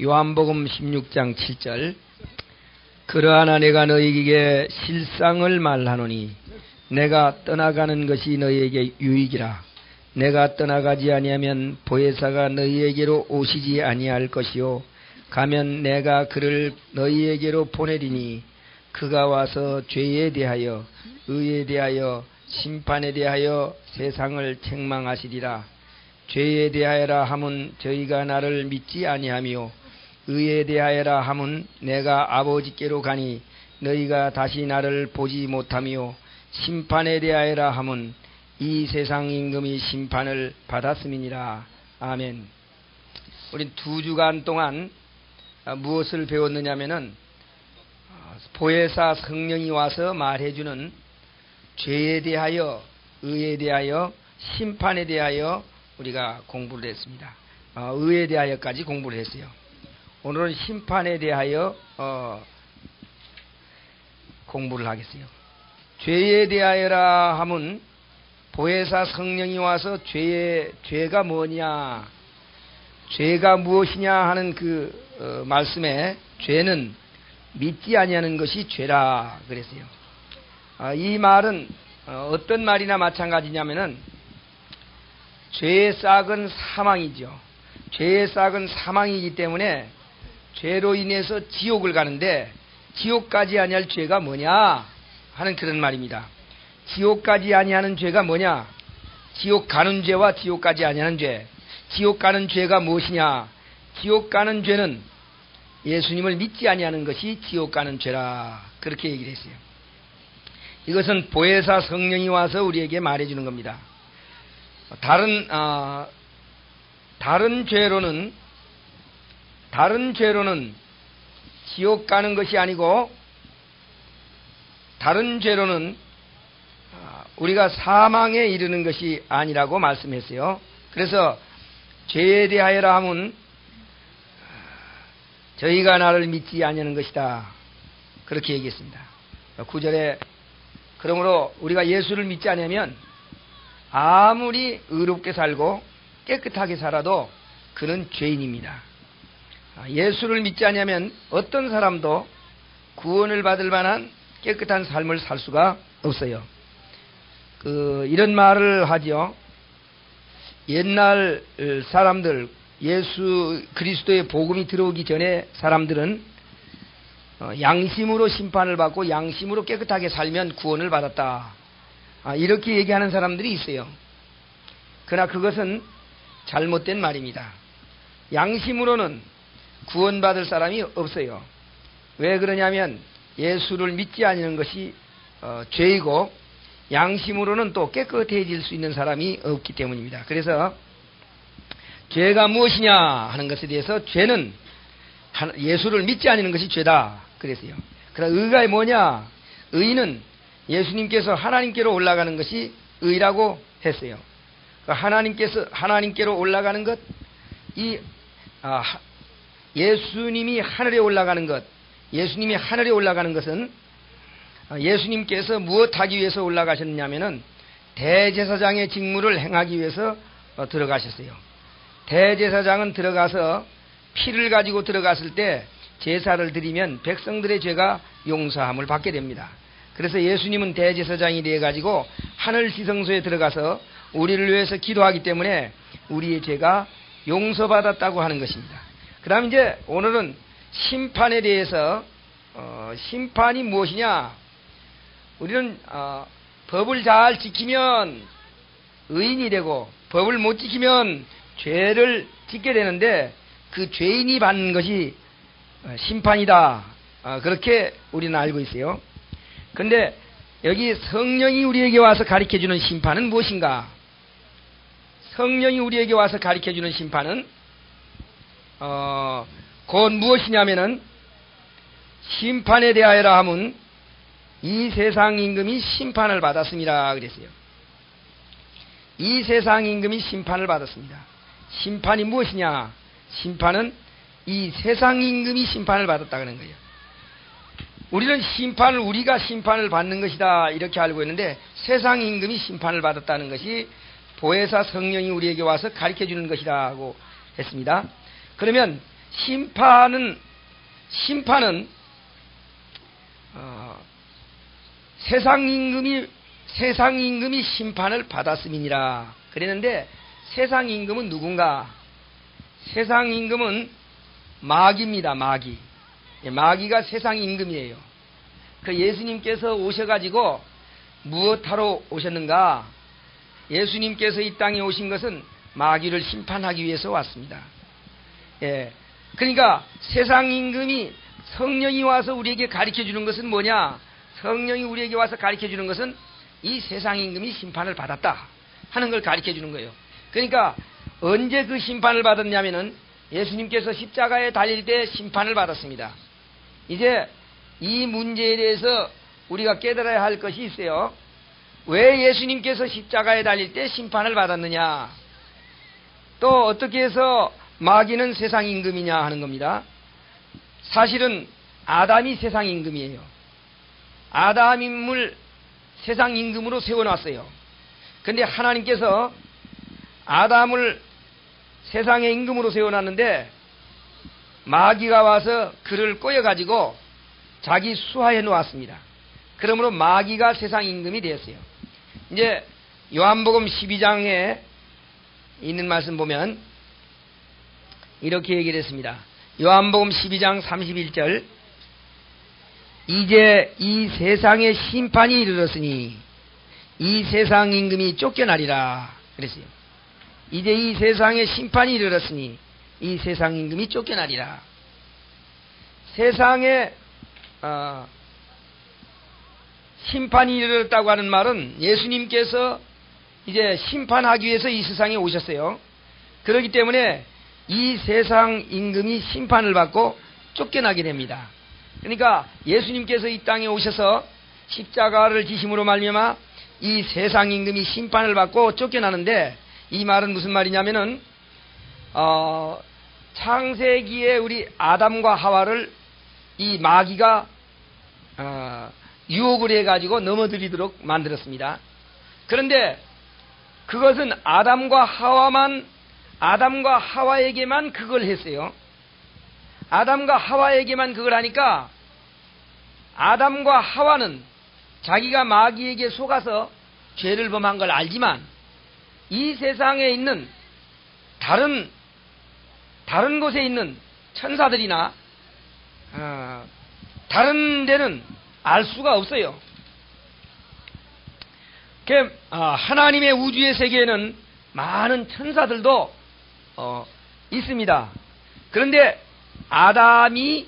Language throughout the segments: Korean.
요한복음 16장 7절 그러하나 내가 너희에게 실상을 말하노니 내가 떠나가는 것이 너희에게 유익이라. 내가 떠나가지 아니하면 보혜사가 너희에게로 오시지 아니할 것이요 가면 내가 그를 너희에게로 보내리니 그가 와서 죄에 대하여 의에 대하여 심판에 대하여 세상을 책망하시리라. 죄에 대하여라 함은 저희가 나를 믿지 아니하며 의에 대하여라 함은 내가 아버지께로 가니 너희가 다시 나를 보지 못하며 심판에 대하여라 함은 이 세상 임금이 심판을 받았음이니라. 아멘. 우린 2주간 동안 무엇을 배웠느냐면은 보혜사 성령이 와서 말해주는 죄에 대하여 의에 대하여 심판에 대하여 우리가 공부를 했습니다. 의에 대하여까지 공부를 했어요. 오늘은 심판에 대하여 공부를 하겠어요. 죄에 대하여라 함은 보혜사 성령이 와서 죄가 뭐냐, 죄가 무엇이냐 하는 그 말씀에 죄는 믿지 아니하는 것이 죄라 그랬어요. 이 말은 어떤 말이나 마찬가지냐면은 죄의 싹은 사망이죠. 죄의 싹은 사망이기 때문에 죄로 인해서 지옥을 가는데 지옥까지 아니할 죄가 뭐냐 하는 그런 말입니다. 지옥까지 아니하는 죄가 뭐냐? 지옥 가는 죄와 지옥까지 아니하는 죄. 지옥 가는 죄가 무엇이냐? 지옥 가는 죄는 예수님을 믿지 아니하는 것이 지옥 가는 죄라 그렇게 얘기를 했어요. 이것은 보혜사 성령이 와서 우리에게 말해주는 겁니다. 다른 죄로는 지옥 가는 것이 아니고 다른 죄로는 우리가 사망에 이르는 것이 아니라고 말씀했어요. 그래서 죄에 대하여라 함은 저희가 나를 믿지 아니하는 것이다 그렇게 얘기했습니다. 9절에 그러므로 우리가 예수를 믿지 않으면 아무리 의롭게 살고 깨끗하게 살아도 그는 죄인입니다. 예수를 믿지 않으면 어떤 사람도 구원을 받을 만한 깨끗한 삶을 살 수가 없어요. 이런 말을 하죠. 옛날 사람들, 예수 그리스도의 복음이 들어오기 전에 사람들은 양심으로 심판을 받고 양심으로 깨끗하게 살면 구원을 받았다. 이렇게 얘기하는 사람들이 있어요. 그러나 그것은 잘못된 말입니다. 양심으로는 구원받을 사람이 없어요. 왜 그러냐면 예수를 믿지 않는 것이 죄이고 양심으로는 또 깨끗해질 수 있는 사람이 없기 때문입니다. 그래서 죄가 무엇이냐 하는 것에 대해서 죄는 예수를 믿지 않는 것이 죄다 그랬어요. 그러나 의가 뭐냐? 의는 예수님께서 하나님께로 올라가는 것이 의라고 했어요. 하나님께로 올라가는 것, 예수님이 하늘에 올라가는 것, 예수님이 하늘에 올라가는 것은 예수님께서 무엇하기 위해서 올라가셨냐면은 대제사장의 직무를 행하기 위해서 들어가셨어요. 대제사장은 들어가서 피를 가지고 들어갔을 때 제사를 드리면 백성들의 죄가 용서함을 받게 됩니다. 그래서 예수님은 대제사장이 되어가지고 하늘 지성소에 들어가서 우리를 위해서 기도하기 때문에 우리의 죄가 용서받았다고 하는 것입니다. 그 다음 이제 오늘은 심판에 대해서 심판이 무엇이냐? 우리는 법을 잘 지키면 의인이 되고 법을 못 지키면 죄를 짓게 되는데 그 죄인이 받는 것이 심판이다. 그렇게 우리는 알고 있어요. 그런데 여기 성령이 우리에게 와서 가르쳐주는 심판은 무엇인가? 성령이 우리에게 와서 가르쳐주는 심판은 곧 무엇이냐면은 심판에 대하여라 함은 이 세상 임금이 심판을 받았습니다 그랬어요. 이 세상 임금이 심판을 받았습니다. 심판이 무엇이냐? 심판은 이 세상 임금이 심판을 받았다 그런 거예요. 우리는 우리가 심판을 받는 것이다 이렇게 알고 있는데 세상 임금이 심판을 받았다는 것이 보혜사 성령이 우리에게 와서 가르쳐주는 것이라고 했습니다. 그러면 심판은 세상 임금이 심판을 받았음이니라 그랬는데, 세상 임금은 누군가? 세상 임금은 마귀입니다. 마귀가 세상 임금이에요. 그 예수님께서 오셔가지고 무엇하러 오셨는가? 예수님께서 이 땅에 오신 것은 마귀를 심판하기 위해서 왔습니다. 예. 그러니까 세상 임금이, 성령이 와서 우리에게 가르쳐 주는 것은 뭐냐? 성령이 우리에게 와서 가르쳐 주는 것은 이 세상 임금이 심판을 받았다 하는 걸 가르쳐 주는 거예요. 그러니까 언제 그 심판을 받았냐면은 예수님께서 십자가에 달릴 때 심판을 받았습니다. 이제 이 문제에 대해서 우리가 깨달아야 할 것이 있어요. 왜 예수님께서 십자가에 달릴 때 심판을 받았느냐? 또 어떻게 해서 마귀는 세상 임금이냐 하는 겁니다. 사실은 아담이 세상 임금이에요. 아담임을 세상 임금으로 세워놨어요. 근데 하나님께서 아담을 세상의 임금으로 세워놨는데 마귀가 와서 그를 꼬여가지고 자기 수하에 놓았습니다. 그러므로 마귀가 세상 임금이 되었어요. 이제 요한복음 12장에 있는 말씀 보면 이렇게 얘기를 했습니다. 요한복음 12장 31절, 이제 이 세상의 심판이 이르렀으니 이 세상 임금이 쫓겨나리라 그랬어요. 이제 이 세상의 심판이 이르렀으니 이 세상 임금이 쫓겨나리라. 세상에 심판이 이르렀다고 하는 말은 예수님께서 이제 심판하기 위해서 이 세상에 오셨어요. 그렇기 때문에 이 세상 임금이 심판을 받고 쫓겨나게 됩니다. 그러니까 예수님께서 이 땅에 오셔서 십자가를 지심으로 말미암아 이 세상 임금이 심판을 받고 쫓겨나는데, 이 말은 무슨 말이냐면은 창세기에 우리 아담과 하와를 이 마귀가 유혹을 해가지고 넘어뜨리도록 만들었습니다. 그런데 그것은 아담과 하와에게만 그걸 했어요. 아담과 하와에게만 그걸 하니까 아담과 하와는 자기가 마귀에게 속아서 죄를 범한 걸 알지만 이 세상에 있는 다른 곳에 있는 천사들이나 다른 데는 알 수가 없어요. 하나님의 우주의 세계에는 많은 천사들도 있습니다. 그런데 아담이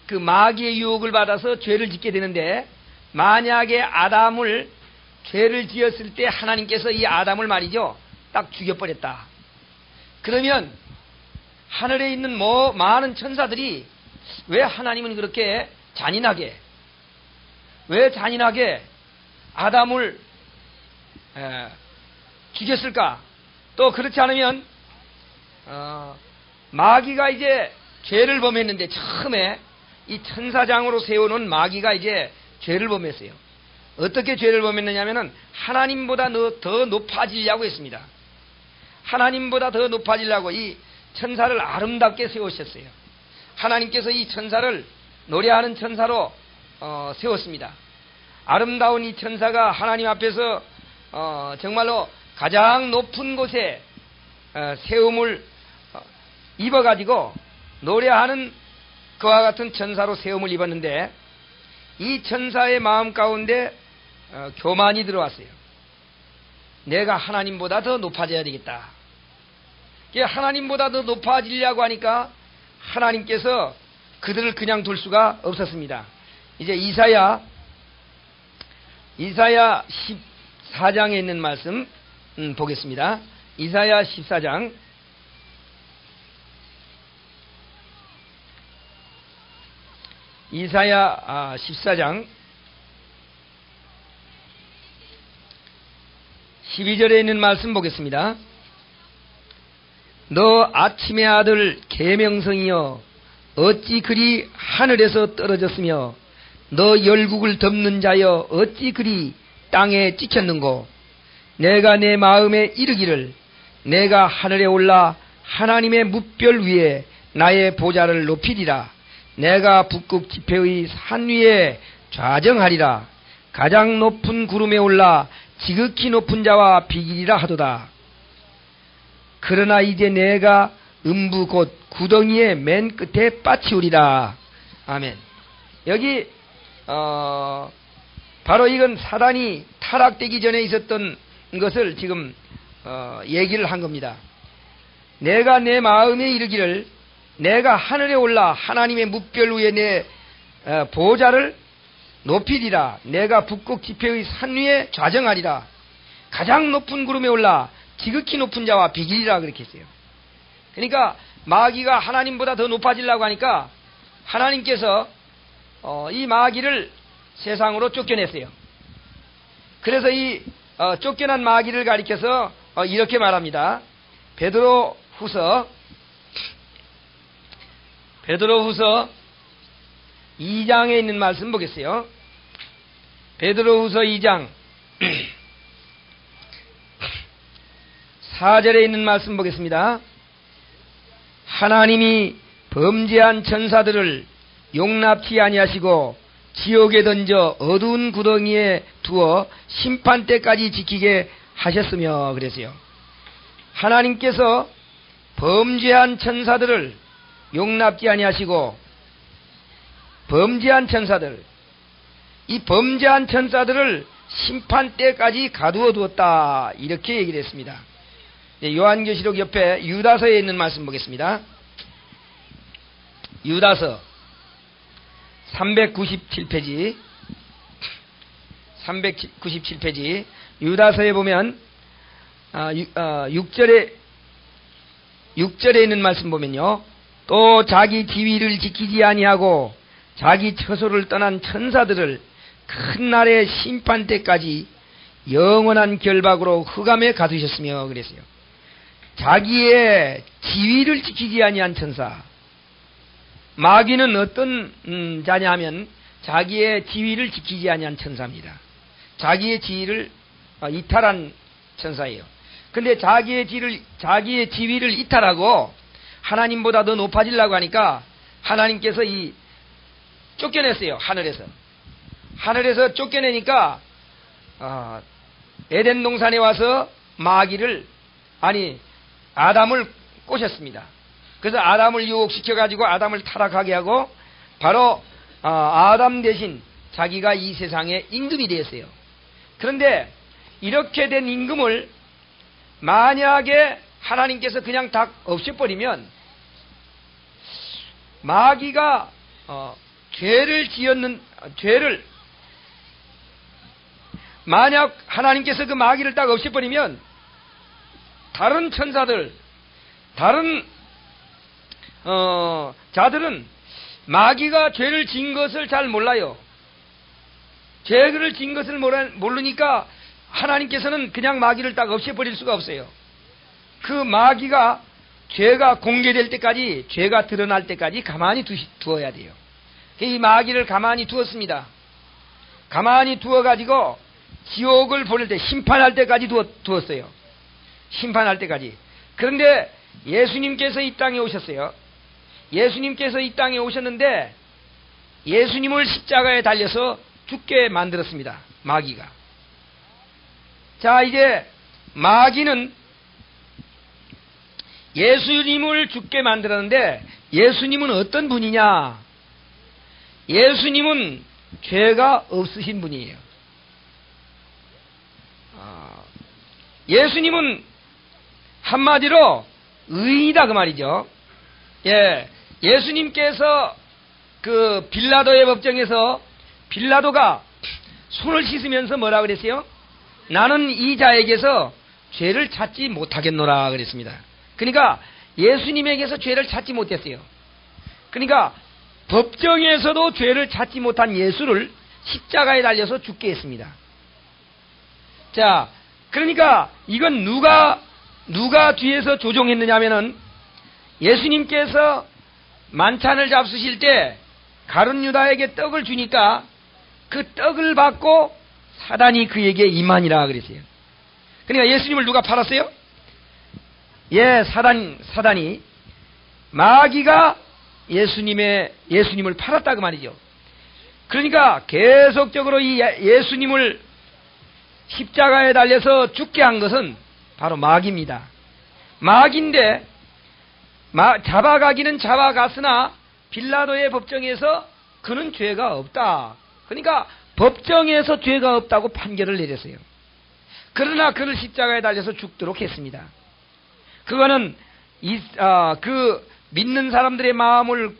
그 마귀의 유혹을 받아서 죄를 짓게 되는데, 만약에 아담을 죄를 지었을 때 하나님께서 이 아담을 말이죠, 딱 죽여버렸다. 그러면 하늘에 있는 많은 천사들이 왜 하나님은 그렇게 잔인하게 아담을 죽였을까? 또 그렇지 않으면 마귀가 이제 죄를 범했는데, 처음에 이 천사장으로 세워놓은 마귀가 이제 죄를 범했어요. 어떻게 죄를 범했느냐면은 하나님보다 더 높아지려고 했습니다. 하나님보다 더 높아지려고 이 천사를 아름답게 세우셨어요. 하나님께서 이 천사를 노래하는 천사로 세웠습니다. 아름다운 이 천사가 하나님 앞에서 정말로 가장 높은 곳에 세움을 입어가지고 노래하는 그와 같은 천사로 세움을 입었는데, 이 천사의 마음 가운데 교만이 들어왔어요. 내가 하나님보다 더 높아져야 되겠다. 하나님보다 더 높아지려고 하니까 하나님께서 그들을 그냥 둘 수가 없었습니다. 이제 이사야 14장에 있는 말씀 보겠습니다. 이사야 14장 12절에 있는 말씀 보겠습니다. 너 아침의 아들 계명성이여, 어찌 그리 하늘에서 떨어졌으며 너 열국을 덮는 자여, 어찌 그리 땅에 찍혔는고. 내가 내 마음에 이르기를, 내가 하늘에 올라 하나님의 뭇별 위에 나의 보좌를 높이리라. 내가 북극 지폐의 산 위에 좌정하리라. 가장 높은 구름에 올라 지극히 높은 자와 비기리라 하도다. 그러나 이제 내가 음부 곧 구덩이의 맨 끝에 빠치우리라. 아멘. 여기 바로 이건 사단이 타락되기 전에 있었던 것을 지금 얘기를 한 겁니다. 내가 내 마음에 이르기를 내가 하늘에 올라 하나님의 뭇별 위에 내 보좌를 높이리라. 내가 북극 지폐의 산 위에 좌정하리라. 가장 높은 구름에 올라 지극히 높은 자와 비기리라 그렇게 했어요. 그러니까 마귀가 하나님보다 더 높아지려고 하니까 하나님께서 이 마귀를 세상으로 쫓겨냈어요. 그래서 이 쫓겨난 마귀를 가리켜서 이렇게 말합니다. 베드로후서 2장에 있는 말씀 보겠어요. 베드로후서 2장 4절에 있는 말씀 보겠습니다. 하나님이 범죄한 천사들을 용납치 아니하시고 지옥에 던져 어두운 구덩이에 두어 심판 때까지 지키게 하셨으며 그랬어요. 하나님께서 범죄한 천사들을 용납지 아니하시고 범죄한 천사들, 이 범죄한 천사들을 심판 때까지 가두어 두었다 이렇게 얘기를 했습니다. 요한계시록 옆에 유다서에 있는 말씀 보겠습니다. 유다서 397페이지 397페이지 유다서에 보면 6절에 있는 말씀 보면요. 또 자기 지위를 지키지 아니하고 자기 처소를 떠난 천사들을 큰 날의 심판 때까지 영원한 결박으로 흑암에 가두셨으며 그랬어요. 자기의 지위를 지키지 아니한 천사. 마귀는 어떤 자냐 하면 자기의 지위를 지키지 아니한 천사입니다. 자기의 지위를 이탈한 천사예요. 근데 자기의 지위를 이탈하고 하나님보다 더 높아지려고 하니까 하나님께서 쫓겨냈어요. 하늘에서 쫓겨내니까 에덴 동산에 와서 아담을 꼬셨습니다. 그래서 아담을 유혹시켜가지고 아담을 타락하게 하고 바로 아담 대신 자기가 이 세상의 임금이 되었어요. 그런데 이렇게 된 임금을 만약에 하나님께서 그냥 다 없애버리면 마귀가 죄를 만약 하나님께서 그 마귀를 딱 없애버리면 다른 천사들, 다른 자들은 마귀가 죄를 지은 것을 잘 몰라요. 죄를 지은 것을 모르니까 하나님께서는 그냥 마귀를 딱 없애버릴 수가 없어요. 그 마귀가 죄가 공개될 때까지, 죄가 드러날 때까지 가만히 두어야 돼요. 이 마귀를 가만히 두었습니다. 가만히 두어가지고 지옥을 보낼 때, 심판할 때까지 두었어요. 심판할 때까지. 그런데 예수님께서 이 땅에 오셨어요. 예수님께서 이 땅에 오셨는데 예수님을 십자가에 달려서 죽게 만들었습니다. 마귀가. 자, 이제 마귀는 예수님을 죽게 만들었는데 예수님은 어떤 분이냐? 예수님은 죄가 없으신 분이에요. 예수님은 한마디로 의인이다 그 말이죠. 예, 예수님께서 그 빌라도의 법정에서 빌라도가 손을 씻으면서 뭐라 그랬어요? 나는 이 자에게서 죄를 찾지 못하겠노라 그랬습니다. 그러니까 예수님에게서 죄를 찾지 못했어요. 그러니까 법정에서도 죄를 찾지 못한 예수를 십자가에 달려서 죽게 했습니다. 자, 그러니까 이건 누가 뒤에서 조종했느냐 하면은 예수님께서 만찬을 잡수실 때 가룟 유다에게 떡을 주니까 그 떡을 받고 사단이 그에게 임하니라 그랬어요. 그러니까 예수님을 누가 팔았어요? 예, 사단이 마귀가 예수님을 팔았다 그 말이죠. 그러니까 계속적으로 이 예수님을 십자가에 달려서 죽게 한 것은 바로 마귀입니다. 마귀인데 잡아가기는 잡아갔으나 빌라도의 법정에서 그는 죄가 없다. 그러니까 법정에서 죄가 없다고 판결을 내렸어요. 그러나 그를 십자가에 달려서 죽도록 했습니다. 그거는 그 믿는 사람들의 마음을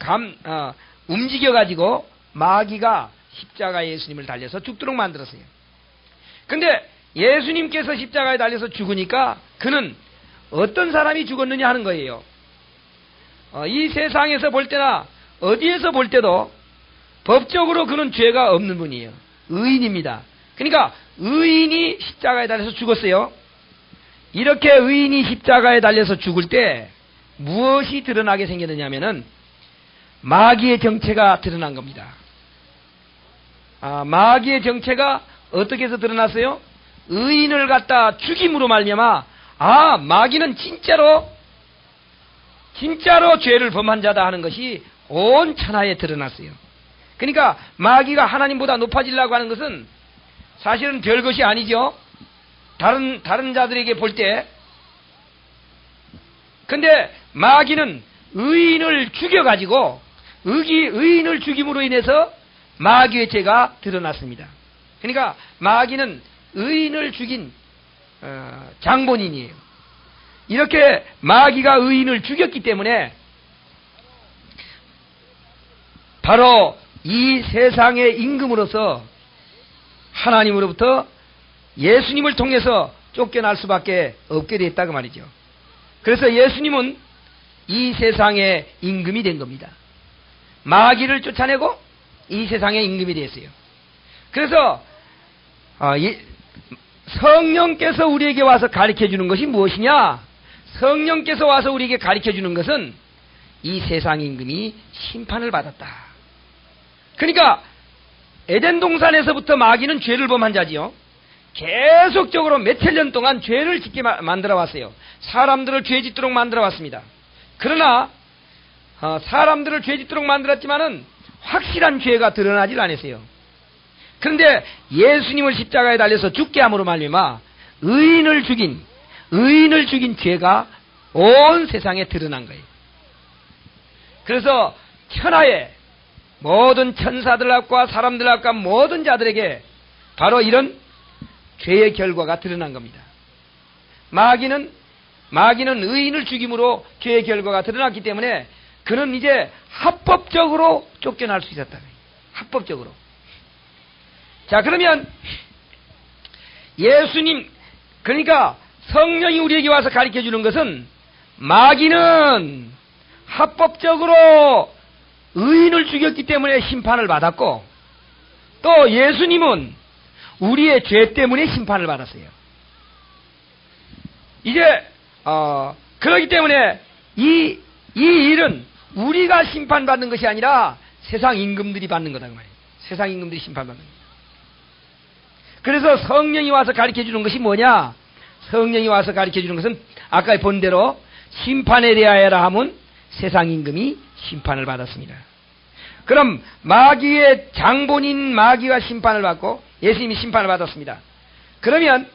움직여가지고 마귀가 십자가에 예수님을 달려서 죽도록 만들었어요. 근데 예수님께서 십자가에 달려서 죽으니까 그는 어떤 사람이 죽었느냐 하는 거예요. 이 세상에서 볼 때나 어디에서 볼 때도 법적으로 그는 죄가 없는 분이에요. 의인입니다. 그러니까 의인이 십자가에 달려서 죽었어요. 이렇게 의인이 십자가에 달려서 죽을 때 무엇이 드러나게 생겼느냐면은 마귀의 정체가 드러난 겁니다. 마귀의 정체가 어떻게 해서 드러났어요? 의인을 갖다 죽임으로 말미암아 마귀는 진짜로 죄를 범한 자다 하는 것이 온 천하에 드러났어요. 그러니까 마귀가 하나님보다 높아지려고 하는 것은 사실은 별것이 아니죠. 다른 자들에게 볼 때. 근데 마귀는 의인을 죽여가지고 의인을 죽임으로 인해서 마귀의 죄가 드러났습니다. 그러니까 마귀는 의인을 죽인 장본인이에요. 이렇게 마귀가 의인을 죽였기 때문에 바로 이 세상의 임금으로서 하나님으로부터 예수님을 통해서 쫓겨날 수밖에 없게 됐다 그 말이죠. 그래서 예수님은 이 세상의 임금이 된 겁니다. 마귀를 쫓아내고 이 세상의 임금이 됐어요. 그래서 성령께서 우리에게 와서 가르쳐 주는 것이 무엇이냐? 성령께서 와서 우리에게 가르쳐 주는 것은 이 세상 임금이 심판을 받았다. 그러니까 에덴 동산에서부터 마귀는 죄를 범한 자지요. 계속적으로 몇천 년 동안 죄를 짓게 만들어 왔어요. 사람들을 죄 짓도록 만들어 왔습니다. 그러나 사람들을 죄 짓도록 만들었지만은 확실한 죄가 드러나질 않았어요. 그런데 예수님을 십자가에 달려서 죽게 함으로 말미암아 의인을 죽인 죄가 온 세상에 드러난 거예요. 그래서 천하에 모든 천사들과 사람들과 모든 자들에게 바로 이런 죄의 결과가 드러난 겁니다. 마귀는 의인을 죽임으로 죄의 결과가 드러났기 때문에 그는 이제 합법적으로 쫓겨날 수 있었다. 합법적으로. 자, 그러면 예수님, 그러니까 성령이 우리에게 와서 가르쳐 주는 것은 마귀는 합법적으로 의인을 죽였기 때문에 심판을 받았고, 또 예수님은 우리의 죄 때문에 심판을 받았어요. 이제 그렇기 때문에 이 일은 우리가 심판받는 것이 아니라 세상 임금들이 받는 거다 그 말이에요. 세상 임금들이 심판받는 거예요. 그래서 성령이 와서 가르쳐 주는 것이 뭐냐? 성령이 와서 가르쳐 주는 것은 아까 본 대로 심판에 대하여라 하면 세상 임금이 심판을 받았습니다. 그럼 마귀의 장본인 마귀가 심판을 받고 예수님이 심판을 받았습니다. 그러면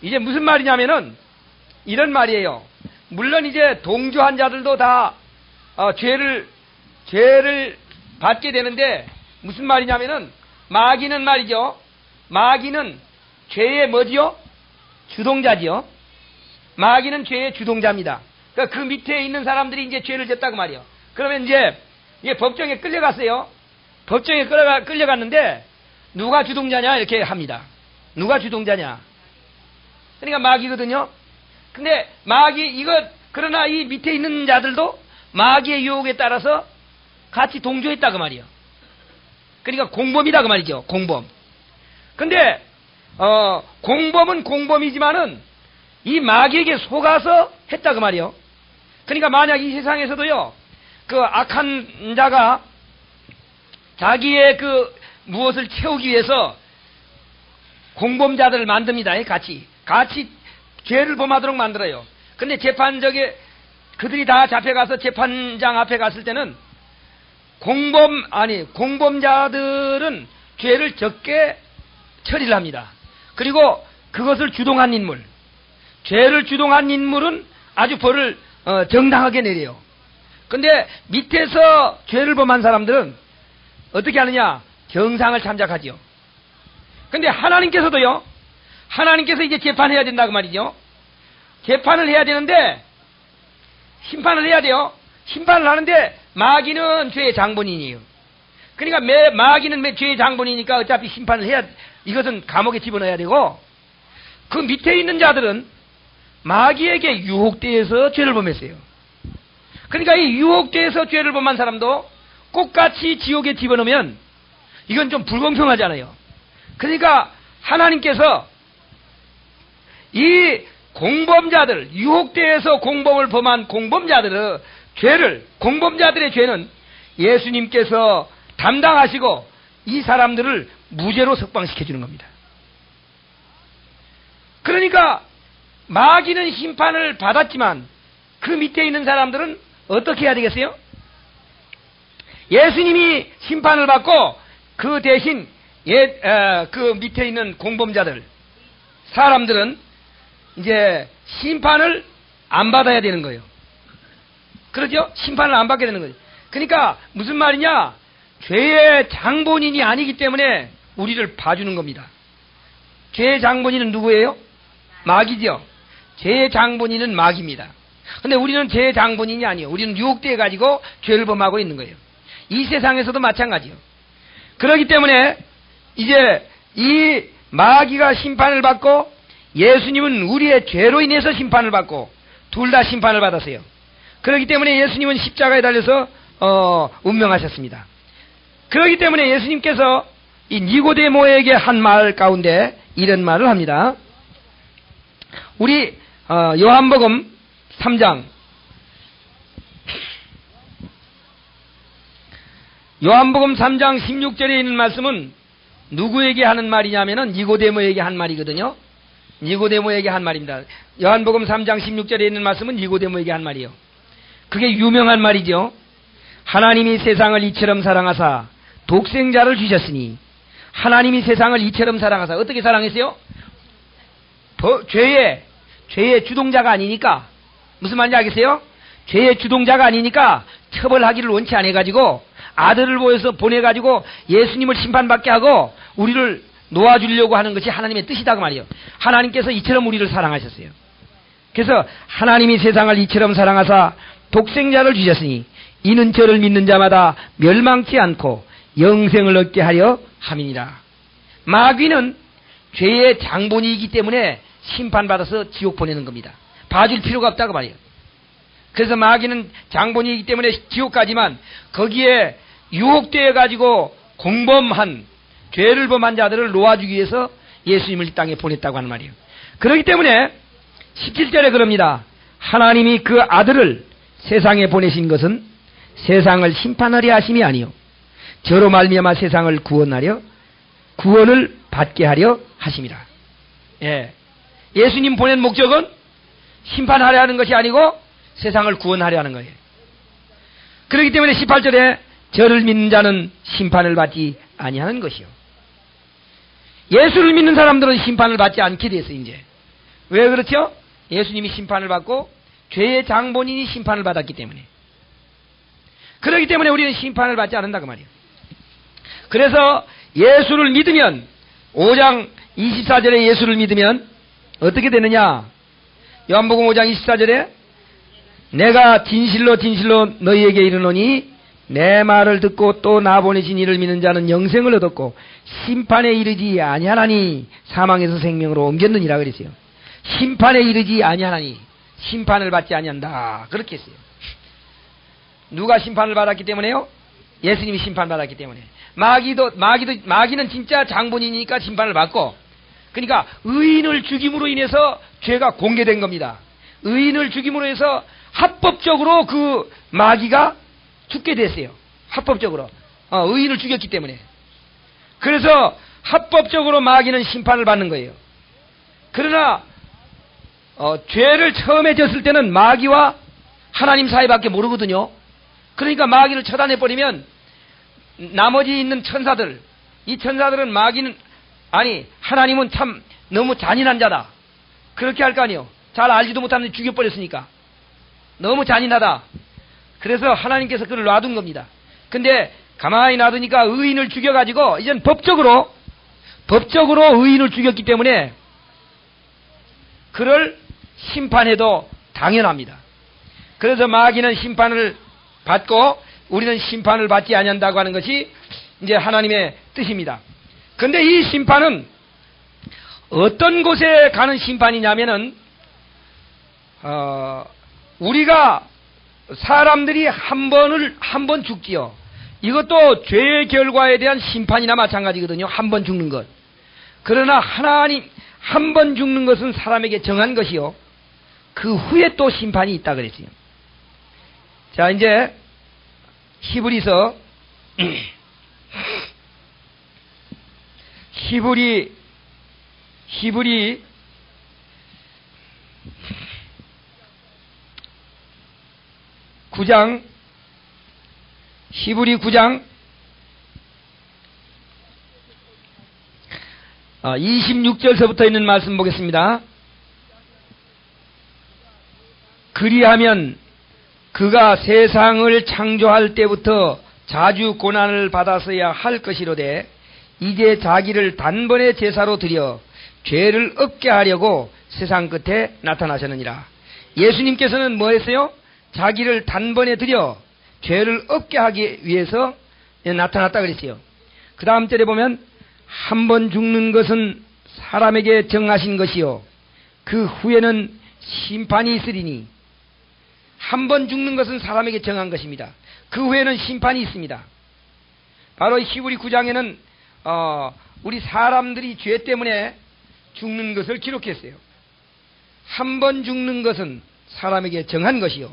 이제 무슨 말이냐면은 이런 말이에요. 물론 이제 동조한 자들도 다 죄를 받게 되는데 무슨 말이냐면은 마귀는 말이죠. 마귀는 죄의 뭐지요? 주동자지요. 마귀는 죄의 주동자입니다. 그러니까 그 밑에 있는 사람들이 이제 죄를 졌다고 말이요. 그러면 이제 법정에 끌려갔어요. 법정에 끌려갔는데 누가 주동자냐 이렇게 합니다. 누가 주동자냐? 그러니까 마귀거든요. 근데 그러나 이 밑에 있는 자들도 마귀의 유혹에 따라서 같이 동조했다 그 말이요. 그러니까 공범이다 그 말이죠. 공범. 근데 공범은 공범이지만은 이 마귀에게 속아서 했다 그 말이요. 그러니까 만약 이 세상에서도요, 그 악한 자가 자기의 그 무엇을 채우기 위해서 공범자들을 만듭니다. 같이 죄를 범하도록 만들어요. 근데 재판적에 그들이 다 잡혀가서 재판장 앞에 갔을 때는 공범자들은 죄를 적게 처리를 합니다. 그리고 그것을 주동한 인물, 죄를 주동한 인물은 아주 벌을 정당하게 내려요. 근데 밑에서 죄를 범한 사람들은 어떻게 하느냐? 경상을 참작하지요. 근데 하나님께서도요, 하나님께서 이제 재판해야 된다고 말이죠. 재판을 해야 되는데, 심판을 해야 돼요. 심판을 하는데, 마귀는 죄의 장본인이에요. 그러니까 마귀는 죄의 장본이니까 어차피 심판을 해야, 이것은 감옥에 집어넣어야 되고, 그 밑에 있는 자들은 마귀에게 유혹되어서 죄를 범했어요. 그러니까 이 유혹되어서 죄를 범한 사람도 똑같이 지옥에 집어넣으면 이건 좀 불공평하잖아요. 그러니까 하나님께서 이 공범자들, 유혹되어서 공범을 범한 공범자들의 공범자들의 죄는 예수님께서 담당하시고 이 사람들을 무죄로 석방시켜 주는 겁니다. 그러니까 마귀는 심판을 받았지만 그 밑에 있는 사람들은 어떻게 해야 되겠어요? 예수님이 심판을 받고 그 대신 그 밑에 있는 공범자들, 사람들은 이제 심판을 안 받아야 되는 거예요. 그렇죠? 심판을 안 받게 되는 거예요. 그러니까 무슨 말이냐? 죄의 장본인이 아니기 때문에 우리를 봐주는 겁니다. 죄의 장본인은 누구예요? 마귀죠. 죄의 장본인은 마귀입니다. 근데 우리는 죄의 장본인이 아니에요. 우리는 유혹되어 가지고 죄를 범하고 있는 거예요. 이 세상에서도 마찬가지요. 그렇기 때문에 이제 이 마귀가 심판을 받고 예수님은 우리의 죄로 인해서 심판을 받고 둘 다 심판을 받았어요. 그렇기 때문에 예수님은 십자가에 달려서 운명하셨습니다. 그렇기 때문에 예수님께서 이 니고데모에게 한 말 가운데 이런 말을 합니다. 우리 요한복음 3장 요한복음 3장 16절에 있는 말씀은 누구에게 하는 말이냐면은 니고데모에게 한 말이거든요. 니고데모에게 한 말입니다. 요한복음 3장 16절에 있는 말씀은 니고데모에게 한 말이에요. 그게 유명한 말이죠. 하나님이 세상을 이처럼 사랑하사 독생자를 주셨으니 하나님이 세상을 이처럼 사랑하사 어떻게 사랑했어요? 죄의 주동자가 아니니까 무슨 말인지 알겠어요? 죄의 주동자가 아니니까 처벌하기를 원치 않아가지고 아들을 보내가지고 예수님을 심판받게 하고 우리를 놓아주려고 하는 것이 하나님의 뜻이다 그 말이에요. 하나님께서 이처럼 우리를 사랑하셨어요. 그래서 하나님이 세상을 이처럼 사랑하사 독생자를 주셨으니 이는 저를 믿는 자마다 멸망치 않고 영생을 얻게 하려 함이니라. 마귀는 죄의 장본이기 때문에 심판받아서 지옥 보내는 겁니다. 봐줄 필요가 없다고 말이에요. 그래서 마귀는 장본이기 때문에 지옥 가지만 거기에 유혹되어 가지고 공범한 죄를 범한 자들을 놓아주기 위해서 예수님을 이 땅에 보냈다고 하는 말이에요. 그렇기 때문에 17절에 그럽니다. 하나님이 그 아들을 세상에 보내신 것은 세상을 심판하려 하심이 아니요 저로 말미암아 세상을 구원을 받게 하려 하심이라. 예. 예수님 보낸 목적은 심판하려 하는 것이 아니고 세상을 구원하려 하는 거예요. 그렇기 때문에 18절에 저를 믿는 자는 심판을 받지 아니하는 것이요. 예수를 믿는 사람들은 심판을 받지 않게 됐어요. 이제 왜 그렇죠? 예수님이 심판을 받고 죄의 장본인이 심판을 받았기 때문에. 그렇기 때문에 우리는 심판을 받지 않는다 그 말이에요. 그래서 예수를 믿으면 5장 24절에 예수를 믿으면 어떻게 되느냐? 요한복음 5장 24절에 내가 진실로 너희에게 이르노니 내 말을 듣고 또 나 보내신 이를 믿는 자는 영생을 얻었고 심판에 이르지 아니하나니 사망에서 생명으로 옮겼느니라 그랬어요. 심판에 이르지 아니하나니 심판을 받지 아니한다 그렇게 했어요. 누가 심판을 받았기 때문에요? 예수님이 심판받았기 때문에. 마귀는 진짜 장본인이니까 심판을 받고, 그러니까 의인을 죽임으로 인해서 죄가 공개된 겁니다. 의인을 죽임으로 해서 합법적으로 그 마귀가 죽게 됐어요. 합법적으로. 의인을 죽였기 때문에. 그래서 합법적으로 마귀는 심판을 받는 거예요. 그러나 죄를 처음에 졌을 때는 마귀와 하나님 사이밖에 모르거든요. 그러니까 마귀를 처단해버리면 나머지 있는 천사들, 이 천사들은 하나님은 참 너무 잔인한 자다, 그렇게 할 거 아니에요. 잘 알지도 못하는데 죽여버렸으니까 너무 잔인하다. 그래서 하나님께서 그를 놔둔 겁니다. 근데 가만히 놔두니까 의인을 죽여가지고 이젠 법적으로 의인을 죽였기 때문에 그를 심판해도 당연합니다. 그래서 마귀는 심판을 받고 우리는 심판을 받지 아니한다고 하는 것이 이제 하나님의 뜻입니다. 근데 이 심판은 어떤 곳에 가는 심판이냐면은 우리가 사람들이 한 번 죽지요. 이것도 죄의 결과에 대한 심판이나 마찬가지거든요. 한 번 죽는 것. 그러나 하나님 한 번 죽는 것은 사람에게 정한 것이요, 그 후에 또 심판이 있다 그랬어요. 자, 이제 히브리서 히브리 9장 26절서부터 있는 말씀 보겠습니다. 그리하면 그가 세상을 창조할 때부터 자주 고난을 받았어야 할 것이로되 이제 자기를 단번에 제사로 드려 죄를 없게 하려고 세상 끝에 나타나셨느니라. 예수님께서는 뭐 했어요? 자기를 단번에 드려 죄를 없게 하기 위해서 나타났다 그랬어요. 그 다음 절에 보면 한 번 죽는 것은 사람에게 정하신 것이요 그 후에는 심판이 있으리니. 한 번 죽는 것은 사람에게 정한 것입니다. 그 후에는 심판이 있습니다. 바로 히브리 9장에는 우리 사람들이 죄 때문에 죽는 것을 기록했어요. 한 번 죽는 것은 사람에게 정한 것이요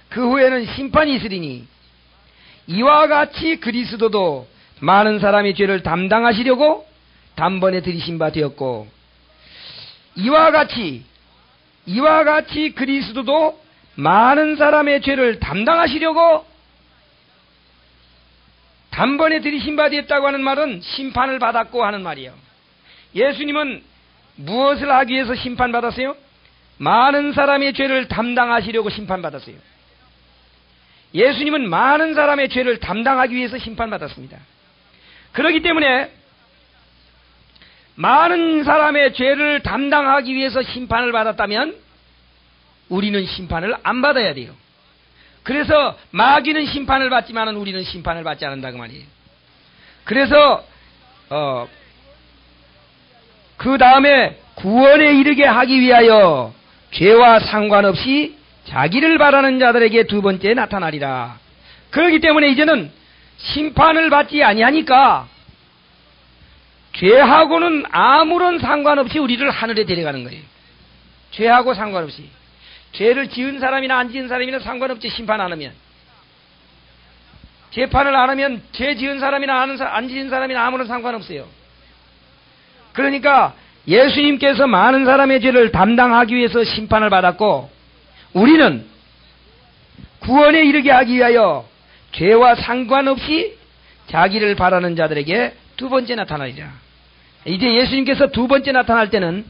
그 후에는 심판이 있으리니 이와 같이 그리스도도 많은 사람의 죄를 담당하시려고 단번에 들이신 바 되었고, 이와 같이 그리스도도 많은 사람의 죄를 담당하시려고 단번에 들이신 바 되었다고 하는 말은 심판을 받았고 하는 말이에요. 예수님은 무엇을 하기 위해서 심판받았어요? 많은 사람의 죄를 담당하시려고 심판받았어요. 예수님은 많은 사람의 죄를 담당하기 위해서 심판받았습니다. 그렇기 때문에 많은 사람의 죄를 담당하기 위해서 심판을 받았다면 우리는 심판을 안 받아야 돼요. 그래서 마귀는 심판을 받지만 우리는 심판을 받지 않는다 그 말이에요. 그래서 그 다음에 구원에 이르게 하기 위하여 죄와 상관없이 자기를 바라는 자들에게 두 번째 나타나리라. 그렇기 때문에 이제는 심판을 받지 아니하니까 죄하고는 아무런 상관없이 우리를 하늘에 데려가는 거예요. 죄하고 상관없이. 죄를 지은 사람이나 안 지은 사람이나 상관없지. 심판 안 하면, 재판을 안 하면 죄 지은 사람이나 안 지은 사람이나 아무런 상관없어요. 그러니까 예수님께서 많은 사람의 죄를 담당하기 위해서 심판을 받았고, 우리는 구원에 이르게 하기 위하여 죄와 상관없이 자기를 바라는 자들에게 두 번째 나타나리라. 이제 예수님께서 두 번째 나타날 때는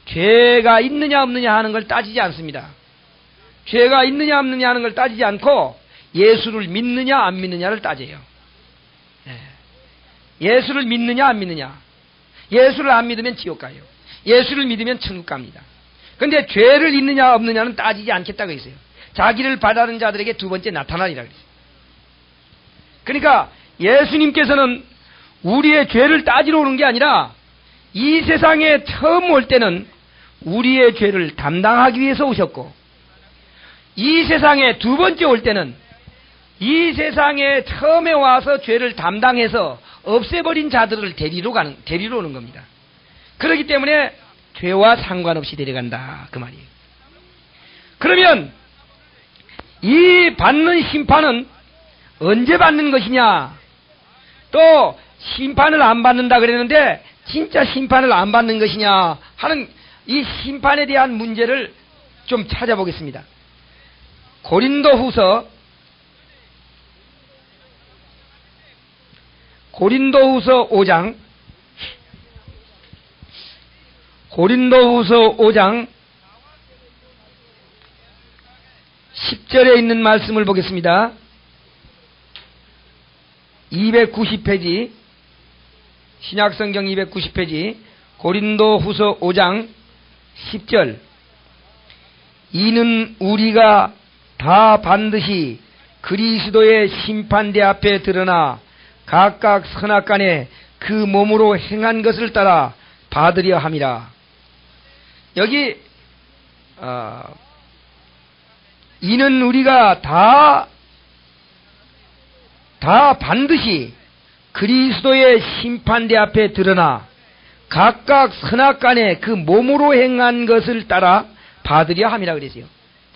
죄가 있느냐 없느냐 하는 걸 따지지 않습니다. 죄가 있느냐 없느냐 하는 걸 따지지 않고 예수를 믿느냐 안 믿느냐를 따져요. 예수를 믿느냐 안 믿느냐. 예수를 안 믿으면 지옥 가요. 예수를 믿으면 천국 갑니다. 그런데 죄를 있느냐 없느냐는 따지지 않겠다고 했어요. 자기를 바라는 자들에게 두 번째 나타나리라 그랬어요. 그러니까 예수님께서는 우리의 죄를 따지러 오는 게 아니라 이 세상에 처음 올 때는 우리의 죄를 담당하기 위해서 오셨고, 이 세상에 두 번째 올 때는 이 세상에 처음에 와서 죄를 담당해서 없애버린 자들을 데리러 오는 겁니다. 그렇기 때문에 죄와 상관없이 데려간다 그 말이에요. 그러면 이 받는 심판은 언제 받는 것이냐? 또 심판을 안 받는다 그랬는데 진짜 심판을 안 받는 것이냐 하는 이 심판에 대한 문제를 좀 찾아보겠습니다. 고린도후서 5장 고린도후서 5장 10절에 있는 말씀을 보겠습니다. 290페이지 신약성경 290페이지 고린도후서 5장 10절. 이는 우리가 다 반드시 그리스도의 심판대 앞에 드러나 각각 선악간에 그 몸으로 행한 것을 따라 받으려 함이라. 여기 이는 우리가 다 반드시 그리스도의 심판대 앞에 드러나 각각 선악간에 그 몸으로 행한 것을 따라 받으려 함이라 그랬어요.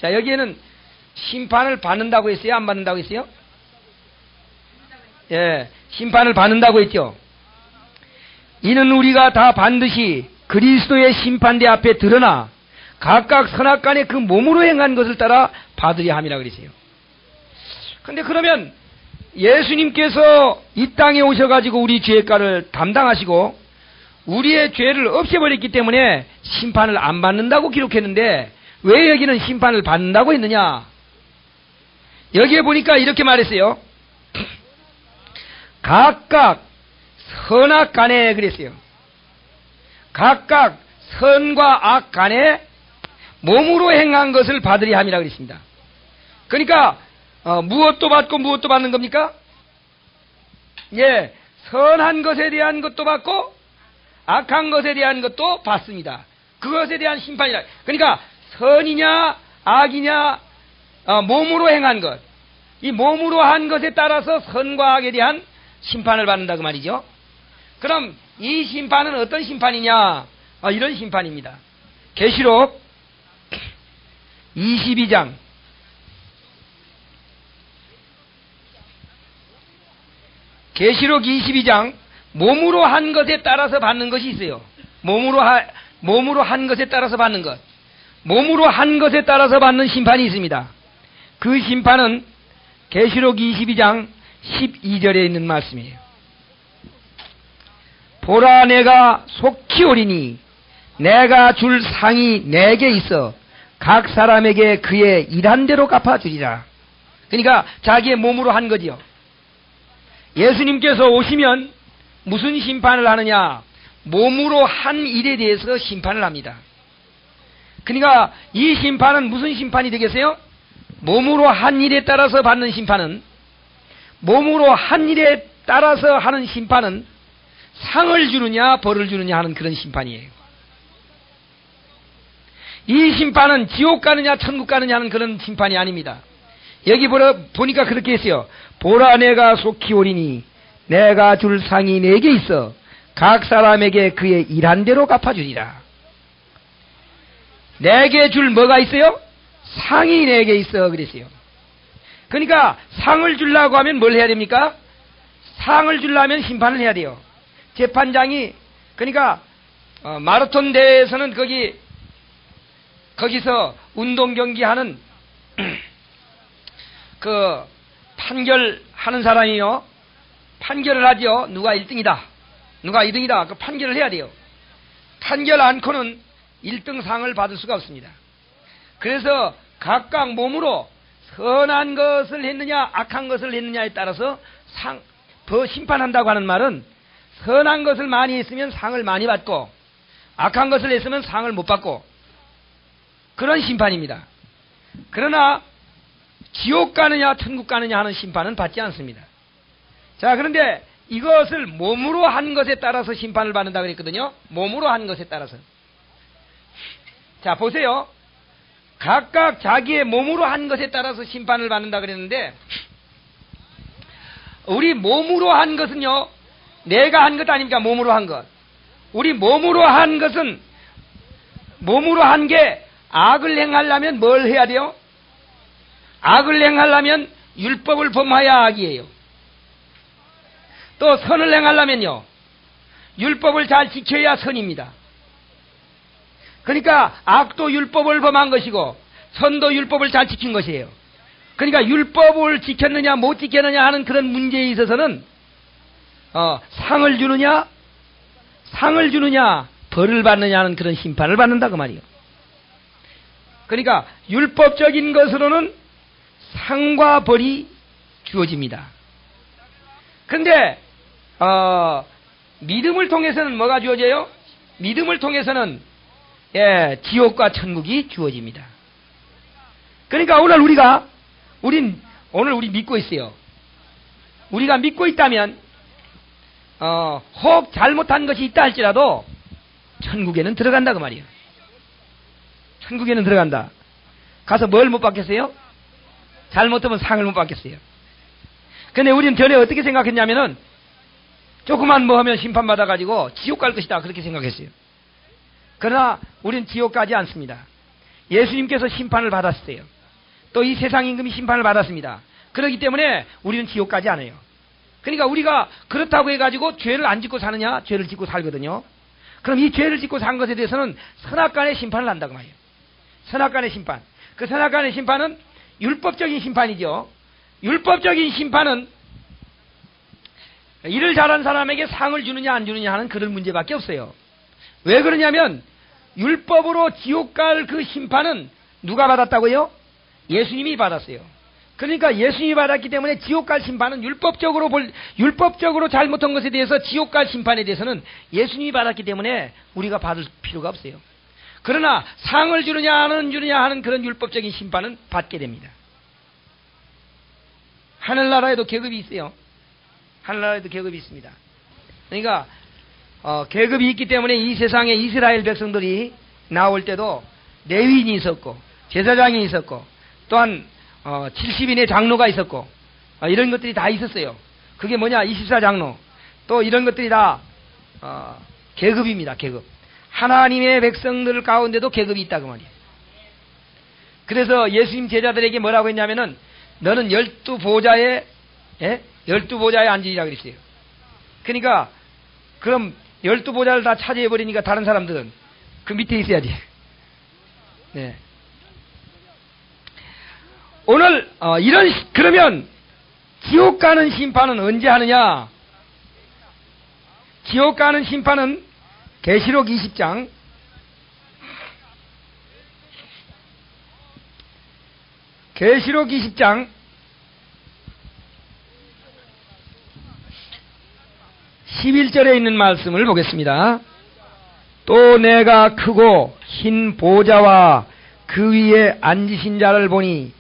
자, 여기에는 심판을 받는다고 했어요? 안 받는다고 했어요? 예, 심판을 받는다고 했죠. 이는 우리가 다 반드시 그리스도의 심판대 앞에 드러나 각각 선악간에 그 몸으로 행한 것을 따라 받으려 함이라 그랬어요. 근데 그러면 예수님께서 이 땅에 오셔가지고 우리 죄가를 담당하시고 우리의 죄를 없애버렸기 때문에 심판을 안 받는다고 기록했는데 왜 여기는 심판을 받는다고 했느냐? 여기에 보니까 이렇게 말했어요. 각각 선악간에 그랬어요. 각각 선과 악 간에 몸으로 행한 것을 받으려 함이라 그랬습니다. 그러니까 무엇도 받고 무엇도 받는 겁니까? 예, 선한 것에 대한 것도 받고 악한 것에 대한 것도 받습니다. 그것에 대한 심판이라. 그러니까 선이냐 악이냐 몸으로 행한 것, 이 몸으로 한 것에 따라서 선과 악에 대한 심판을 받는다고 말이죠. 그럼 이 심판은 어떤 심판이냐? 이런 심판입니다. 계시록 22장 계시록 22장 몸으로 한 것에 따라서 받는 것이 있어요. 몸으로 한 것에 따라서 받는 것, 몸으로 한 것에 따라서 받는 심판이 있습니다. 그 심판은 계시록 22장 12절에 있는 말씀이에요. 보라, 내가 속히 오리니 내가 줄 상이 내게 있어 각 사람에게 그의 일한 대로 갚아주리라. 그러니까 자기의 몸으로 한 거지요. 예수님께서 오시면 무슨 심판을 하느냐? 몸으로 한 일에 대해서 심판을 합니다. 그러니까 이 심판은 무슨 심판이 되겠어요? 몸으로 한 일에 따라서 받는 심판은, 몸으로 한 일에 따라서 하는 심판은 상을 주느냐 벌을 주느냐 하는 그런 심판이에요. 이 심판은 지옥 가느냐 천국 가느냐 하는 그런 심판이 아닙니다. 여기 보니까 그렇게 했어요. 보라, 내가 속히 오리니 내가 줄 상이 내게 있어 각 사람에게 그의 일한 대로 갚아주리라. 내게 줄 뭐가 있어요? 상이 내게 있어 그랬어요. 그러니까 상을 주려고 하면 뭘 해야 됩니까? 상을 주려면 심판을 해야 돼요. 재판장이, 그러니까 마라톤 대회에서는 거기서 운동 경기하는 그 판결하는 사람이요, 판결을 하죠. 누가 1등이다 누가 2등이다 그 판결을 해야 돼요. 판결 않고는 1등 상을 받을 수가 없습니다. 그래서 각각 몸으로 선한 것을 했느냐 악한 것을 했느냐에 따라서 심판한다고 하는 말은 선한 것을 많이 했으면 상을 많이 받고 악한 것을 했으면 상을 못 받고 그런 심판입니다. 그러나 지옥 가느냐 천국 가느냐 하는 심판은 받지 않습니다. 자, 그런데 이것을 몸으로 한 것에 따라서 심판을 받는다고 그랬거든요. 몸으로 한 것에 따라서. 자, 보세요. 각각 자기의 몸으로 한 것에 따라서 심판을 받는다고 그랬는데, 우리 몸으로 한 것은요, 내가 한 것 아닙니까? 몸으로 한 것. 우리 몸으로 한 것은, 몸으로 한 게 악을 행하려면 뭘 해야 돼요? 악을 행하려면 율법을 범하여야 악이에요. 또 선을 행하려면요, 율법을 잘 지켜야 선입니다. 그러니까 악도 율법을 범한 것이고 선도 율법을 잘 지킨 것이에요. 그러니까 율법을 지켰느냐 못 지켰느냐 하는 그런 문제에 있어서는 상을 주느냐 벌을 받느냐 하는 그런 심판을 받는다 그 말이요. 그러니까 율법적인 것으로는 상과 벌이 주어집니다. 그런데 믿음을 통해서는 뭐가 주어져요? 믿음을 통해서는 지옥과 천국이 주어집니다. 그러니까 오늘 우리 믿고 있어요. 우리가 믿고 있다면 혹 잘못한 것이 있다 할지라도 천국에는 들어간다 그 말이에요. 천국에는 들어간다. 가서 뭘 못 받겠어요? 잘못하면 상을 못 받겠어요. 근데 우리는 전에 어떻게 생각했냐면은 조그만 뭐 하면 심판받아가지고 지옥 갈 것이다 그렇게 생각했어요. 그러나 우리는 지옥 가지 않습니다. 예수님께서 심판을 받았어요. 또 이 세상 임금이 심판을 받았습니다. 그렇기 때문에 우리는 지옥 가지 않아요. 그러니까 우리가 그렇다고 해가지고 죄를 안 짓고 사느냐? 죄를 짓고 살거든요. 그럼 이 죄를 짓고 산 것에 대해서는 선악간의 심판을 한다고 말이에요. 선악간의 심판. 그 선악간의 심판은 율법적인 심판이죠. 율법적인 심판은 일을 잘한 사람에게 상을 주느냐 안 주느냐 하는 그런 문제밖에 없어요. 왜 그러냐면 율법으로 지옥 갈 그 심판은 누가 받았다고요? 예수님이 받았어요. 그러니까 예수님이 받았기 때문에 지옥 갈 심판은 율법적으로 잘못한 것에 대해서 지옥 갈 심판에 대해서는 예수님이 받았기 때문에 우리가 받을 필요가 없어요. 그러나 상을 주느냐 안 주느냐 하는 그런 율법적인 심판은 받게 됩니다. 하늘나라에도 계급이 있어요. 하늘나라에도 계급이 있습니다. 그러니까 계급이 있기 때문에 이 세상에 이스라엘 백성들이 나올 때도 레위인이 있었고 제사장이 있었고 또한 70인의 장로가 있었고 이런 것들이 다 있었어요. 그게 뭐냐? 24장로 또 이런 것들이 다 계급입니다. 계급. 하나님의 백성들 가운데도 계급이 있다 그 말이에요. 그래서 예수님 제자들에게 뭐라고 했냐면은 너는 12보좌에 12보좌에 앉으리라 그랬어요. 그러니까 그럼 12보좌를 다 차지해버리니까 다른 사람들은 그 밑에 있어야지. 네. 오늘 그러면 지옥 가는 심판은 언제 하느냐? 지옥 가는 심판은 계시록 20장 11절에 있는 말씀을 보겠습니다. 또 내가 크고 흰 보좌와 그 위에 앉으신 자를 보니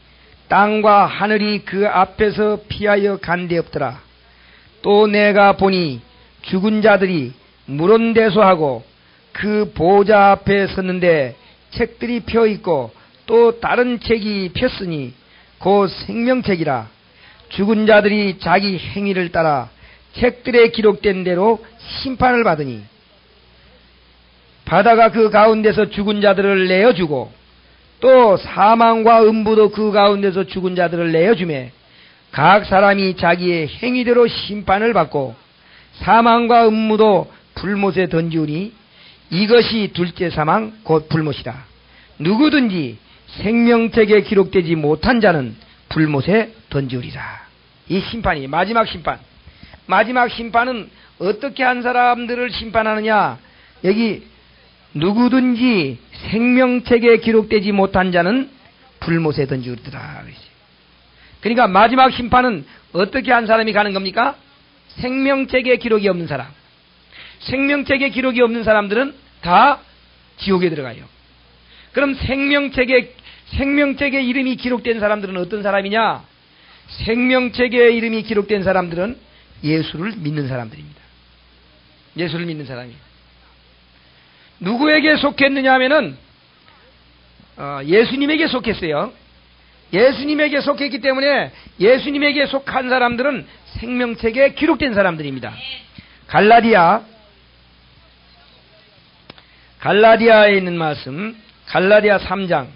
땅과 하늘이 그 앞에서 피하여 간데없더라. 또 내가 보니 죽은 자들이 물온대소하고 그 보좌 앞에 섰는데 책들이 펴 있고 또 다른 책이 폈으니 곧 생명책이라. 죽은 자들이 자기 행위를 따라 책들에 기록된 대로 심판을 받으니 바다가 그 가운데서 죽은 자들을 내어주고 또 사망과 음부도 그 가운데서 죽은 자들을 내어주매 각 사람이 자기의 행위대로 심판을 받고 사망과 음부도 불못에 던지우니 이것이 둘째 사망 곧 불못이라. 누구든지 생명책에 기록되지 못한 자는 불못에 던지우리라. 이 심판이 마지막 심판. 마지막 심판은 어떻게 한 사람들을 심판하느냐? 여기 누구든지 생명책에 기록되지 못한 자는 불못에 던지우리라. 그러니까 마지막 심판은 어떻게 한 사람이 가는 겁니까? 생명책에 기록이 없는 사람. 생명책에 기록이 없는 사람들은 다 지옥에 들어가요. 그럼 생명책에 이름이 기록된 사람들은 어떤 사람이냐? 생명책에 이름이 기록된 사람들은 예수를 믿는 사람들입니다. 예수를 믿는 사람이에요. 누구에게 속했느냐 하면은 예수님에게 속했어요. 예수님에게 속했기 때문에 예수님에게 속한 사람들은 생명책에 기록된 사람들입니다. 갈라디아에 있는 말씀, 갈라디아 3장.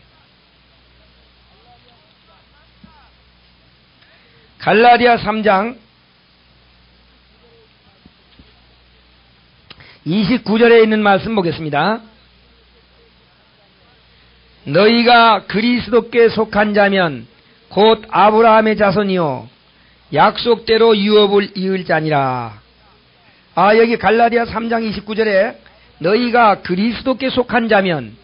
갈라디아 3장 29절에 있는 말씀 보겠습니다. 너희가 그리스도께 속한 자면 곧 아브라함의 자손이요 약속대로 유업을 이을 자니라. 여기 갈라디아 3장 29절에 너희가 그리스도께 속한 자면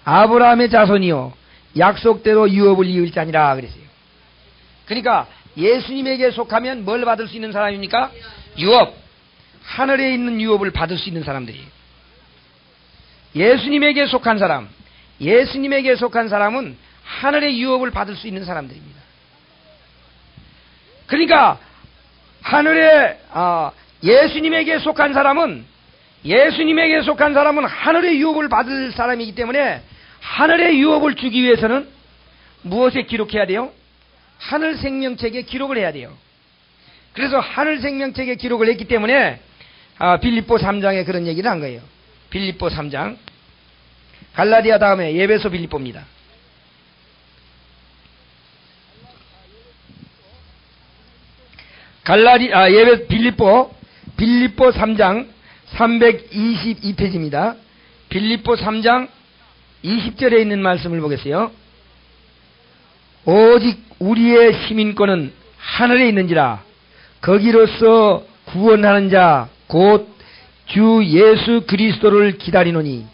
아브라함의 자손이요 약속대로 유업을 이을 자니라 그랬어요. 그러니까 예수님에게 속하면 뭘 받을 수 있는 사람입니까? 유업. 하늘에 있는 유업을 받을 수 있는 사람들이에요. 예수님에게 속한 사람, 예수님에게 속한 사람은 하늘의 유업을 받을 수 있는 사람들입니다. 그러니까 하늘에 예수님에게 속한 사람은 하늘의 유업을 받을 사람이기 때문에 하늘의 유업을 주기 위해서는 무엇에 기록해야 돼요? 하늘 생명책에 기록을 해야 돼요. 그래서 하늘 생명책에 기록을 했기 때문에 빌립보 3장에 그런 얘기를 한 거예요. 빌립보 3장. 갈라디아 다음에 에베소 빌립보입니다. 빌립보 3장 322페이지입니다. 빌립보 3장 20절에 있는 말씀을 보겠어요. 오직 우리의 시민권은 하늘에 있는지라 거기로서 구원하는 자 곧 주 예수 그리스도를 기다리노니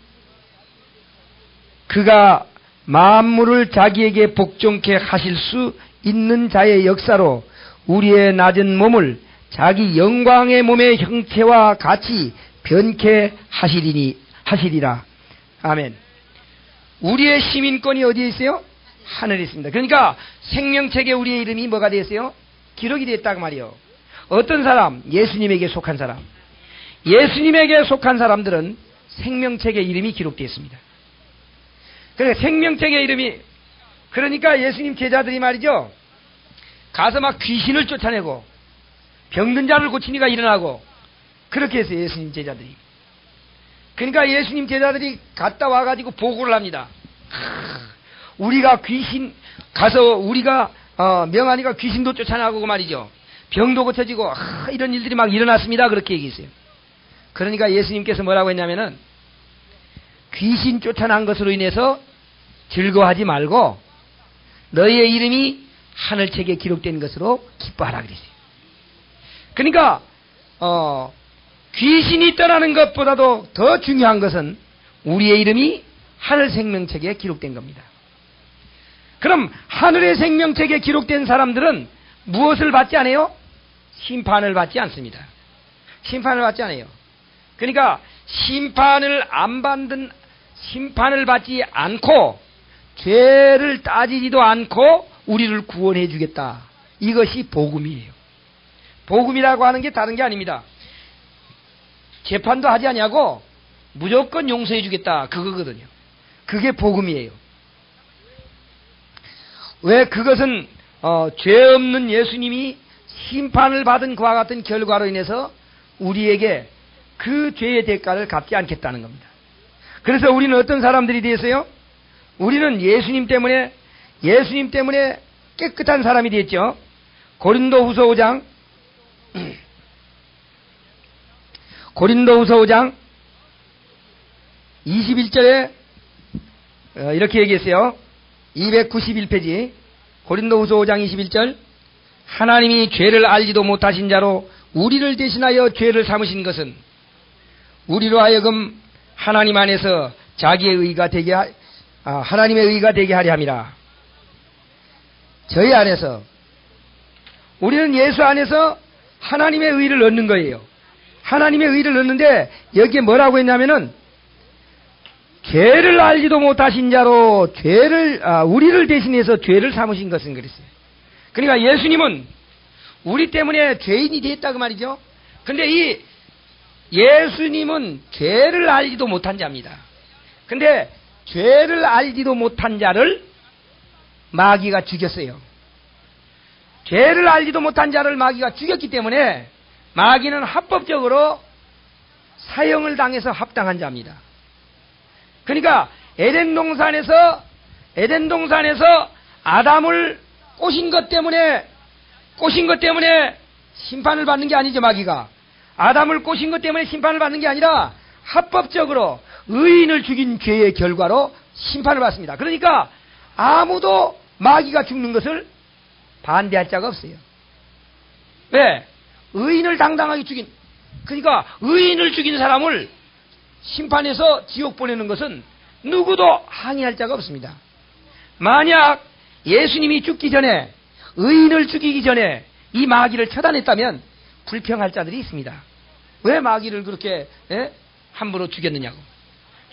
그가 만물을 자기에게 복종케 하실 수 있는 자의 역사로 우리의 낮은 몸을 자기 영광의 몸의 형체와 같이 변케 하시리라. 아멘. 우리의 시민권이 어디에 있어요? 하늘에 있습니다. 그러니까 생명책에 우리의 이름이 뭐가 되어 있어요? 기록이 되어 있다고 말이요. 어떤 사람? 예수님에게 속한 사람. 예수님에게 속한 사람들은 생명책에 이름이 기록되어 있습니다. 그러니까 생명책의 이름이, 그러니까 예수님 제자들이 말이죠, 가서 막 귀신을 쫓아내고 병든 자를 고치니까 일어나고 그렇게 했어요. 예수님 제자들이. 그러니까 예수님 제자들이 갔다 와가지고 보고를 합니다. 우리가 명하니까 귀신도 쫓아나고 말이죠, 병도 고쳐지고 이런 일들이 막 일어났습니다. 그렇게 얘기했어요. 그러니까 예수님께서 뭐라고 했냐면은 귀신 쫓아난 것으로 인해서 즐거워하지 말고 너희의 이름이 하늘책에 기록된 것으로 기뻐하라 그랬어요. 그러니까 귀신이 떠나는 것보다도 더 중요한 것은 우리의 이름이 하늘 생명책에 기록된 겁니다. 그럼 하늘의 생명책에 기록된 사람들은 무엇을 받지 않아요? 심판을 받지 않습니다. 심판을 받지 않아요. 그러니까 심판을 받지 않고 죄를 따지지도 않고 우리를 구원해 주겠다. 이것이 복음이에요. 복음이라고 하는 게 다른 게 아닙니다. 재판도 하지 않냐고 무조건 용서해 주겠다. 그거거든요. 그게 복음이에요. 왜? 그것은 죄 없는 예수님이 심판을 받은 그와 같은 결과로 인해서 우리에게 그 죄의 대가를 갚지 않겠다는 겁니다. 그래서 우리는 어떤 사람들이 되었어요? 우리는 예수님 때문에 깨끗한 사람이 되었죠. 고린도후서 5장 21절에 이렇게 얘기했어요. 291페이지 고린도후서 5장 21절. 하나님이 죄를 알지도 못하신 자로 우리를 대신하여 죄를 삼으신 것은 우리로 하여금 하나님 안에서 자기의 의가 되게 하나님의 의가 되게 하려 함이라. 저희 안에서, 우리는 예수 안에서 하나님의 의를 얻는 거예요. 하나님의 의를 얻는데 여기에 뭐라고 했냐면은 죄를 알지도 못하신 자로 우리를 대신해서 죄를 삼으신 것은 그랬어요. 그러니까 예수님은 우리 때문에 죄인이 됐다 그 말이죠. 근데 이 예수님은 죄를 알지도 못한 자입니다. 근데 죄를 알지도 못한 자를 마귀가 죽였어요. 죄를 알지도 못한 자를 마귀가 죽였기 때문에 마귀는 합법적으로 사형을 당해서 합당한 자입니다. 그러니까 에덴 동산에서 아담을 꼬신 것 때문에 심판을 받는 게 아니죠. 마귀가 아담을 꼬신 것 때문에 심판을 받는 게 아니라 합법적으로 의인을 죽인 죄의 결과로 심판을 받습니다. 그러니까 아무도 마귀가 죽는 것을 반대할 자가 없어요. 왜? 의인을 당당하게 죽인, 그러니까 의인을 죽인 사람을 심판해서 지옥 보내는 것은 누구도 항의할 자가 없습니다. 만약 예수님이 죽기 전에, 의인을 죽이기 전에 이 마귀를 처단했다면 불평할 자들이 있습니다. 왜 마귀를 그렇게 함부로 죽였느냐고.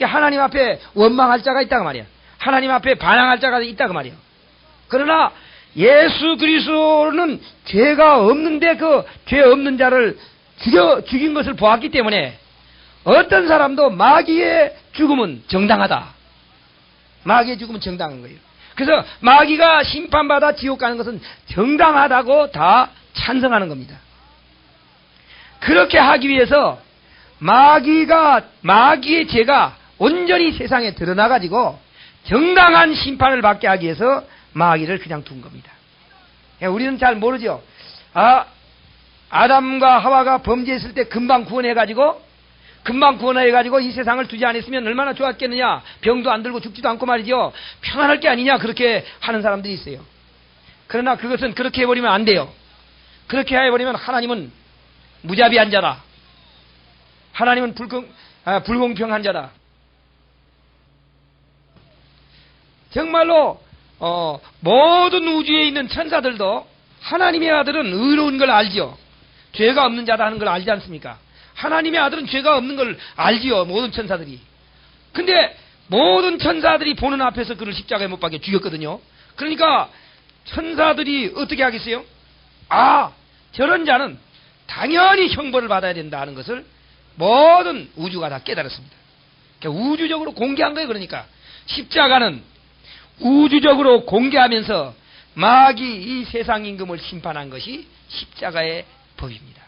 하나님 앞에 원망할 자가 있다고 말이야. 하나님 앞에 반항할 자가 있다고 말이야. 그러나 예수 그리스도는 죄가 없는데 그 죄 없는 자를 죽인 것을 보았기 때문에 어떤 사람도 마귀의 죽음은 정당하다. 마귀의 죽음은 정당한 거예요. 그래서 마귀가 심판받아 지옥 가는 것은 정당하다고 다 찬성하는 겁니다. 그렇게 하기 위해서 마귀의 죄가 온전히 세상에 드러나가지고 정당한 심판을 받게 하기 위해서 마귀를 그냥 둔 겁니다. 우리는 잘 모르죠. 아담과 하와가 범죄했을 때 금방 구원해가지고 이 세상을 두지 않았으면 얼마나 좋았겠느냐. 병도 안 들고 죽지도 않고 말이죠. 평안할 게 아니냐. 그렇게 하는 사람들이 있어요. 그러나 그것은 그렇게 해버리면 안 돼요. 그렇게 해버리면 하나님은 무자비한 자다. 하나님은 불공평한 자다. 정말로 모든 우주에 있는 천사들도 하나님의 아들은 의로운 걸 알지요. 죄가 없는 자다 하는 걸 알지 않습니까? 하나님의 아들은 죄가 없는 걸 알지요. 모든 천사들이. 근데 모든 천사들이 보는 앞에서 그를 십자가에 못 박혀 죽였거든요. 그러니까 천사들이 어떻게 하겠어요? 저런 자는 당연히 형벌을 받아야 된다 하는 것을 모든 우주가 다 깨달았습니다. 그러니까 우주적으로 공개한 거예요. 그러니까 십자가는 우주적으로 공개하면서 마귀 이 세상 임금을 심판한 것이 십자가의 법입니다.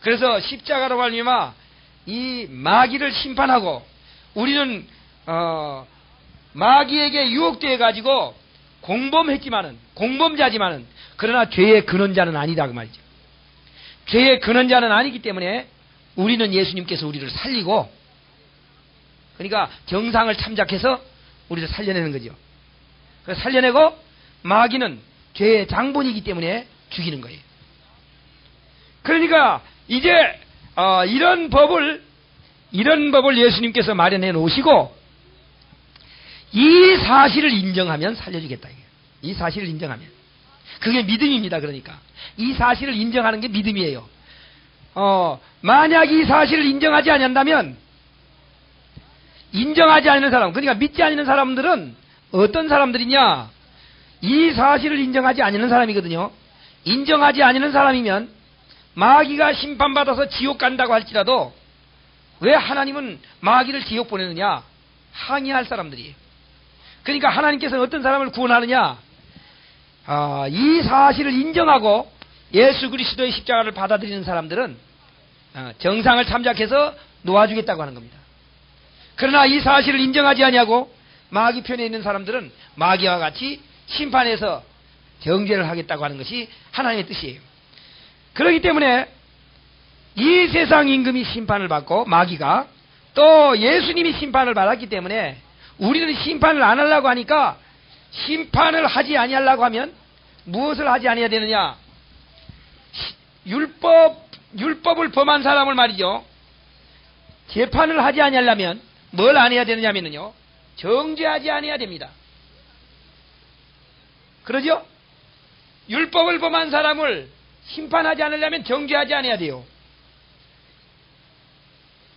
그래서 십자가로 말미암아 이 마귀를 심판하고 우리는 마귀에게 유혹되어 가지고 공범자지만은 그러나 죄의 근원자는 아니다 그 말이죠. 죄의 근원자는 아니기 때문에 우리는 예수님께서 우리를 살리고, 그러니까 정상을 참작해서 우리를 살려내는 거죠. 그래서 살려내고 마귀는 죄의 장본이기 때문에 죽이는 거예요. 그러니까 이제 이런 법을 예수님께서 마련해 놓으시고 이 사실을 인정하면 살려주겠다. 이 사실을 인정하면. 그게 믿음입니다. 그러니까 이 사실을 인정하는 게 믿음이에요. 만약 이 사실을 인정하지 않는다면, 인정하지 않는 사람, 그러니까 믿지 않는 사람들은 어떤 사람들이냐? 이 사실을 인정하지 않는 사람이거든요. 인정하지 않는 사람이면 마귀가 심판받아서 지옥 간다고 할지라도 왜 하나님은 마귀를 지옥 보내느냐? 항의할 사람들이에요. 그러니까 하나님께서는 어떤 사람을 구원하느냐? 이 사실을 인정하고 예수 그리스도의 십자가를 받아들이는 사람들은 정상을 참작해서 놓아주겠다고 하는 겁니다. 그러나 이 사실을 인정하지 아니하고 마귀 편에 있는 사람들은 마귀와 같이 심판해서 정죄를 하겠다고 하는 것이 하나님의 뜻이에요. 그렇기 때문에 이 세상 임금이 심판을 받고 마귀가, 또 예수님이 심판을 받았기 때문에 우리는 심판을 안 하려고 하니까, 심판을 하지 아니하려고 하면 무엇을 하지 아니해야 되느냐? 율법을 범한 사람을 말이죠, 재판을 하지 아니하려면 뭘 안 해야 되느냐면요, 정죄하지 아니해야 됩니다. 그러죠? 율법을 범한 사람을 심판하지 않으려면 정죄하지 아니해야 돼요.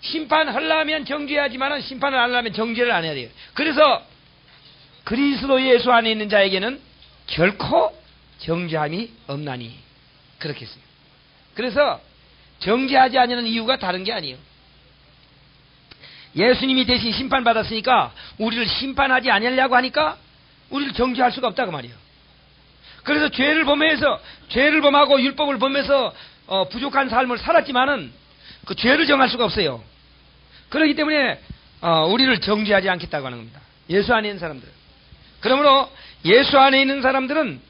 심판하려면 정죄하지만 심판을 안 하려면 정죄를 안 해야 돼요. 그래서 그리스도 예수 안에 있는 자에게는 결코 정죄함이 없나니, 그렇게 했어요. 그래서 정죄하지 않는 이유가 다른 게 아니에요. 예수님이 대신 심판받았으니까 우리를 심판하지 않으려고 하니까 우리를 정죄할 수가 없다고 말이에요. 그래서 죄를 범하고 율법을 범해서 부족한 삶을 살았지만은 그 죄를 정할 수가 없어요. 그렇기 때문에 우리를 정죄하지 않겠다고 하는 겁니다. 예수 안에 있는 사람들. 그러므로 예수 안에 있는 사람들은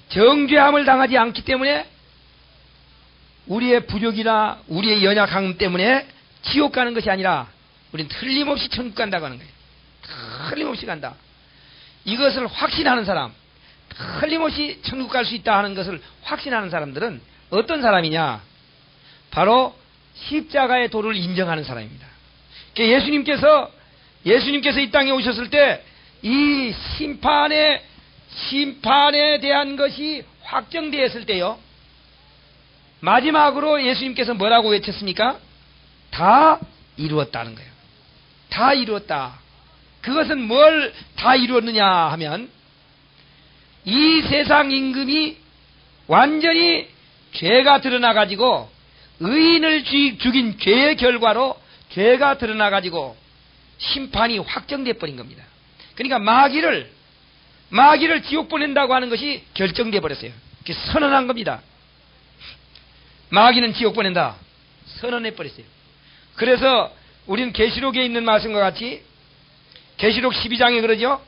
정죄함을 당하지 않기 때문에 우리의 부족이나 우리의 연약함 때문에 지옥 가는 것이 아니라 우리는 틀림없이 천국 간다고 하는 거예요. 틀림없이 간다. 이것을 확신하는 사람, 틀림없이 천국 갈 수 있다 하는 것을 확신하는 사람들은 어떤 사람이냐? 바로 십자가의 도를 인정하는 사람입니다. 그러니까 예수님께서 이 땅에 오셨을 때 이 심판에 대한 것이 확정되었을 때요, 마지막으로 예수님께서 뭐라고 외쳤습니까? 다 이루었다는 거예요. 다 이루었다. 그것은 뭘 다 이루었느냐 하면, 이 세상 임금이 완전히 죄가 드러나가지고 의인을 죽인 죄의 결과로 죄가 드러나가지고 심판이 확정돼 버린 겁니다. 그러니까 마귀를 지옥 보낸다고 하는 것이 결정돼 버렸어요. 선언한 겁니다. 마귀는 지옥 보낸다. 선언해 버렸어요. 그래서 우리는 계시록에 있는 말씀과 같이 계시록 12장에 그러죠.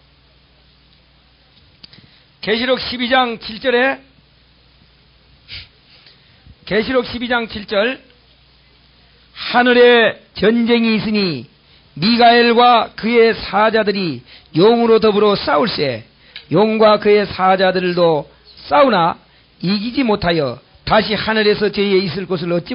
계시록 12장 7절에 계시록 12장 7절 하늘에 전쟁이 있으니 미가엘과 그의 사자들이 용으로 더불어 싸울세 용과 그의 사자들도 싸우나 이기지 못하여 다시 하늘에서 저희에 있을 곳을 얻지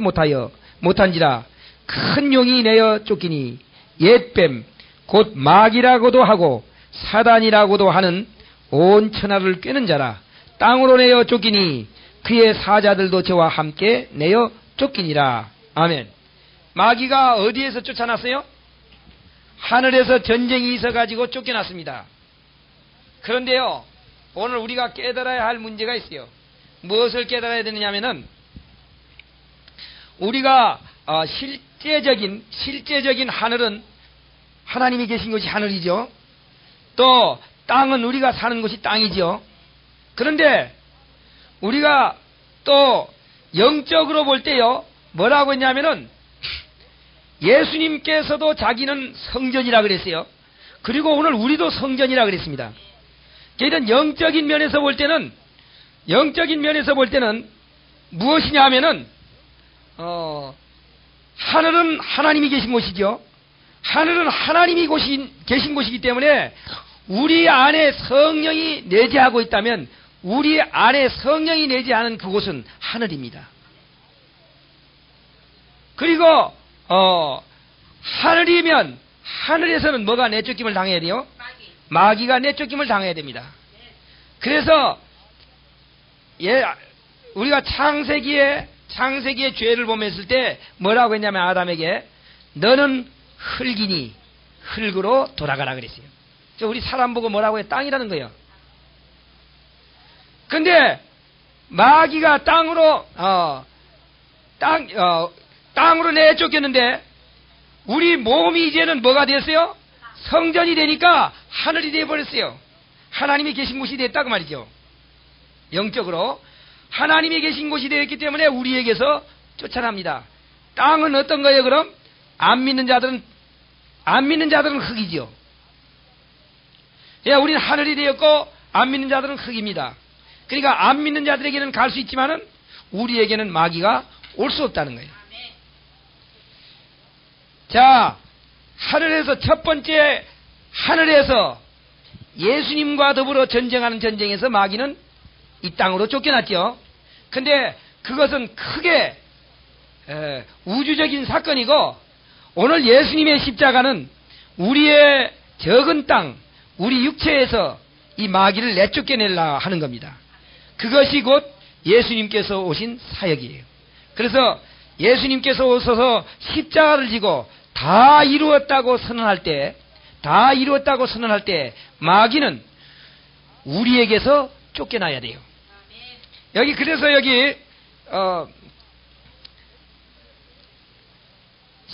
못한지라 큰 용이 내어 쫓기니 옛뱀 곧 마귀라고도 하고 사단이라고도 하는 온 천하를 꿰는 자라 땅으로 내어 쫓기니 그의 사자들도 저와 함께 내어 쫓기니라. 아멘. 마귀가 어디에서 쫓아났어요? 하늘에서 전쟁이 있어가지고 쫓겨났습니다. 그런데요, 오늘 우리가 깨달아야 할 문제가 있어요. 무엇을 깨달아야 되느냐면은, 우리가 실제적인 하늘은 하나님이 계신 곳이 하늘이죠. 또 땅은 우리가 사는 곳이 땅이죠. 그런데 우리가 또 영적으로 볼 때요, 뭐라고 했냐면은 예수님께서도 자기는 성전이라 그랬어요. 그리고 오늘 우리도 성전이라 그랬습니다. 그러니까 영적인 면에서 볼 때는 무엇이냐 하면은 하늘은 하나님이 계신 곳이죠. 하늘은 하나님이 계신 곳이기 때문에 우리 안에 성령이 내재하고 있다면 우리 안에 성령이 내재하는 그곳은 하늘입니다. 그리고 하늘이면 하늘에서는 뭐가 내쫓김을 당해야 돼요? 마귀가 내쫓김을 당해야 됩니다. 그래서 우리가 창세기의 죄를 보면서 때 뭐라고 했냐면 아담에게 너는 흙이니 흙으로 돌아가라 그랬어요. 우리 사람 보고 뭐라고 해? 땅이라는 거예요. 근데 마귀가 땅으로 내쫓겼는데 우리 몸이 이제는 뭐가 됐어요? 성전이 되니까 하늘이 되어버렸어요. 하나님이 계신 곳이 됐다 그 말이죠. 영적으로 하나님이 계신 곳이 되었기 때문에 우리에게서 쫓아납니다. 땅은 어떤 거예요 그럼? 안 믿는 자들은 흙이죠. 우리는 하늘이 되었고 안 믿는 자들은 흙입니다. 그러니까 안 믿는 자들에게는 갈 수 있지만은 우리에게는 마귀가 올 수 없다는 거예요. 자, 하늘에서 첫 번째 하늘에서 예수님과 더불어 전쟁하는 전쟁에서 마귀는 이 땅으로 쫓겨났죠. 근데 그것은 크게 우주적인 사건이고 오늘 예수님의 십자가는 우리의 적은 땅, 우리 육체에서 이 마귀를 내쫓겨내려 하는 겁니다. 그것이 곧 예수님께서 오신 사역이에요. 그래서 예수님께서 오셔서 십자가를 지고 다 이루었다고 선언할 때 마귀는 우리에게서 쫓겨나야 돼요. 그래서 여기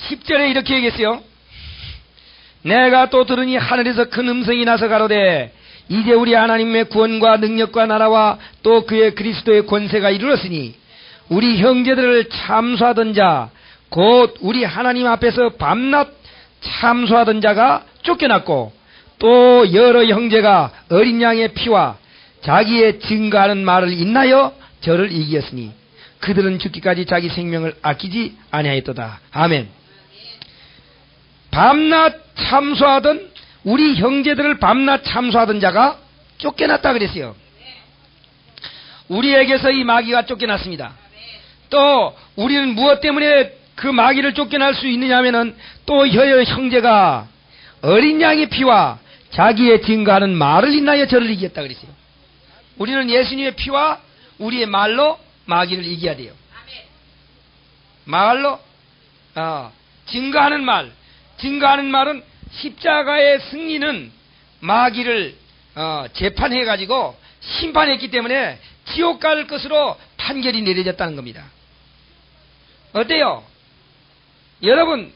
10절에 이렇게 얘기했어요. 내가 또 들으니 하늘에서 큰 음성이 나서 가로되 이제 우리 하나님의 구원과 능력과 나라와 또 그의 그리스도의 권세가 이르렀으니 우리 형제들을 참수하던 자 곧 우리 하나님 앞에서 밤낮 참수하던 자가 쫓겨났고 또 여러 형제가 어린 양의 피와 자기의 증거하는 말을 인하여 저를 이기었으니 그들은 죽기까지 자기 생명을 아끼지 아니하였도다. 아멘. 밤낮 참수하던 우리 형제들을 밤낮 참수하던 자가 쫓겨났다 그랬어요. 우리에게서 이 마귀가 쫓겨났습니다. 또 우리는 무엇 때문에 그 마귀를 쫓겨날 수 있느냐 하면은 또 형제가 어린 양의 피와 자기의 증거하는 말을 인하여 저를 이겼다 그랬어요. 우리는 예수님의 피와 우리의 말로 마귀를 이겨야 돼요. 말로 증거하는 말. 증거하는 말은 십자가의 승리는 마귀를 재판해가지고 심판했기 때문에 지옥 갈 것으로 판결이 내려졌다는 겁니다. 어때요? 여러분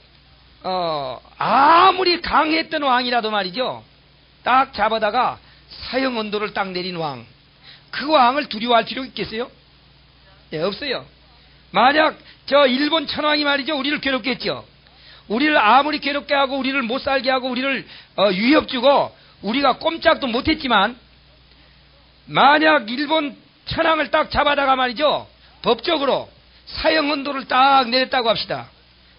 아무리 강했던 왕이라도 말이죠, 딱 잡아다가 사형 언도를 딱 내린 왕, 그 왕을 두려워할 필요 있겠어요? 예, 없어요. 만약 저 일본 천황이 말이죠, 우리를 괴롭게 했죠. 우리를 아무리 괴롭게 하고 우리를 못 살게 하고 우리를 위협 주고 우리가 꼼짝도 못했지만, 만약 일본 천황을 딱 잡아다가 말이죠, 법적으로 사형 언도를 딱 내렸다고 합시다.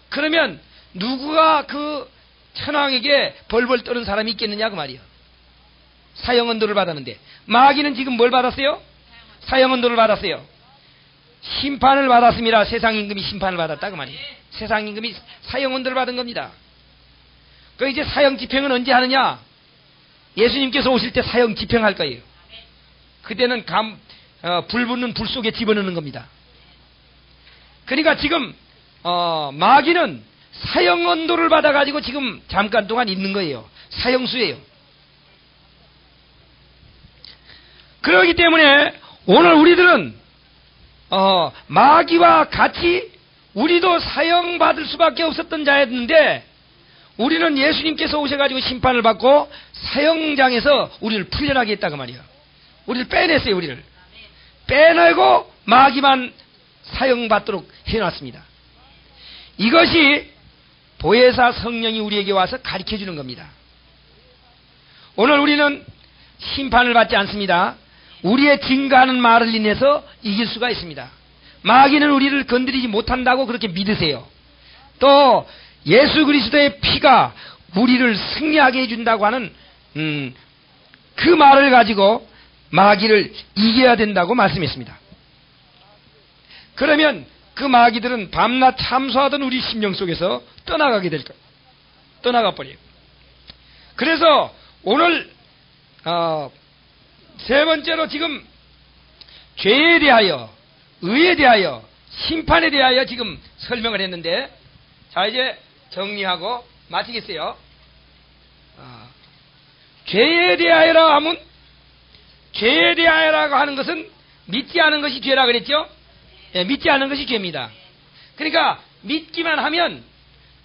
그러면 누구가 그 천황에게 벌벌 떠는 사람이 있겠느냐 그 말이요. 사형 언도를 받았는데, 마귀는 지금 뭘 받았어요? 사형 언도를 받았어요. 심판을 받았습니다. 세상 임금이 심판을 받았다 그 말이에요. 세상 임금이 사형 언도를 받은 겁니다. 그 이제 사형 집행은 언제 하느냐? 예수님께서 오실 때 사형 집행할 거예요. 그때는 불 붙는 불 속에 집어넣는 겁니다. 그러니까 지금 마귀는 사형 언도를 받아가지고 지금 잠깐 동안 있는 거예요. 사형수예요. 그렇기 때문에 오늘 우리들은 마귀와 같이 우리도 사형받을 수밖에 없었던 자였는데, 우리는 예수님께서 오셔가지고 심판을 받고 사형장에서 우리를 풀려나게 했다고 말이에요. 우리를 빼냈어요. 우리를 빼내고 마귀만 사형받도록 해놨습니다. 이것이 보혜사 성령이 우리에게 와서 가르쳐주는 겁니다. 오늘 우리는 심판을 받지 않습니다. 우리의 증거하는 말을 인해서 이길 수가 있습니다. 마귀는 우리를 건드리지 못한다고 그렇게 믿으세요. 또 예수 그리스도의 피가 우리를 승리하게 해준다고 하는 그 말을 가지고 마귀를 이겨야 된다고 말씀했습니다. 그러면 그 마귀들은 밤낮 참소하던 우리 심령 속에서 떠나가게 될 거예요. 떠나가 버려요. 그래서 오늘 세 번째로 지금 죄에 대하여, 의에 대하여, 심판에 대하여 지금 설명을 했는데, 자 이제 정리하고 마치겠어요. 죄에 대하여라 하면, 죄에 대하여라고 하는 것은 믿지 않은 것이 죄라 그랬죠? 예, 믿지 않은 것이 죄입니다. 그러니까 믿기만 하면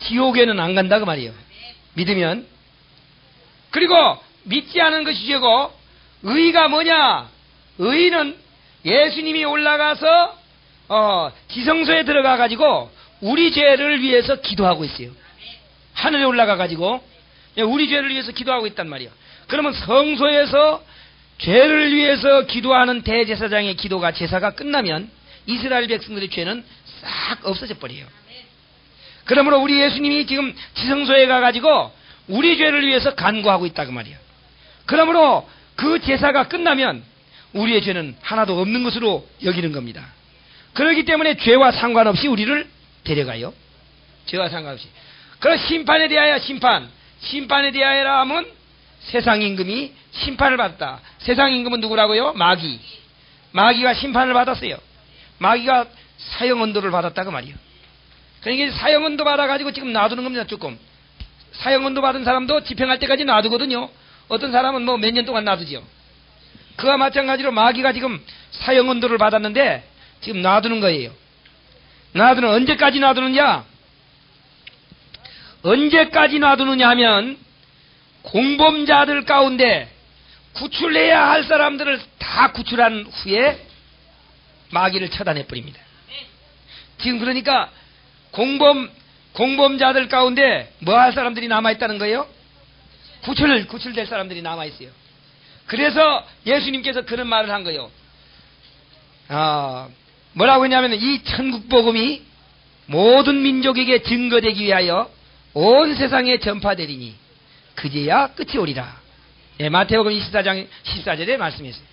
지옥에는 안 간다 그 말이에요. 믿으면. 그리고 믿지 않은 것이 죄고, 의가 뭐냐? 의는 예수님이 올라가서 지성소에 들어가 가지고 우리 죄를 위해서 기도하고 있어요. 하늘에 올라가 가지고 우리 죄를 위해서 기도하고 있단 말이에요. 그러면 성소에서 죄를 위해서 기도하는 대제사장의 기도가, 제사가 끝나면 이스라엘 백성들의 죄는 싹 없어져 버려요. 그러므로 우리 예수님이 지금 지성소에 가가지고 우리 죄를 위해서 간구하고 있다 그 말이에요. 그러므로 그 제사가 끝나면 우리의 죄는 하나도 없는 것으로 여기는 겁니다. 그렇기 때문에 죄와 상관없이 우리를 데려가요. 죄와 상관없이. 그럼 심판에 대하여 심판에 대하여라 하면 세상 임금이 심판을 받았다. 세상 임금은 누구라고요? 마귀가 심판을 받았어요. 마귀가 사형 언도를 받았다 그 말이에요. 그러니까 사형 언도 받아가지고 지금 놔두는 겁니다. 조금 사형 언도 받은 사람도 집행할 때까지 놔두거든요. 어떤 사람은 뭐 몇 년 동안 놔두죠. 그와 마찬가지로 마귀가 지금 사형 언도를 받았는데 지금 놔두는 거예요. 언제까지 놔두느냐? 언제까지 놔두느냐 하면 공범자들 가운데 구출해야 할 사람들을 다 구출한 후에 마귀를 처단해버립니다. 지금 그러니까 공범자들 가운데 뭐 할 사람들이 남아있다는 거예요? 구출될 사람들이 남아있어요. 그래서 예수님께서 그런 말을 한 거예요. 뭐라고 했냐면, 이 천국복음이 모든 민족에게 증거되기 위하여 온 세상에 전파되리니 그제야 끝이 오리라. 예, 마태복음 24장 14절에 말씀했어요.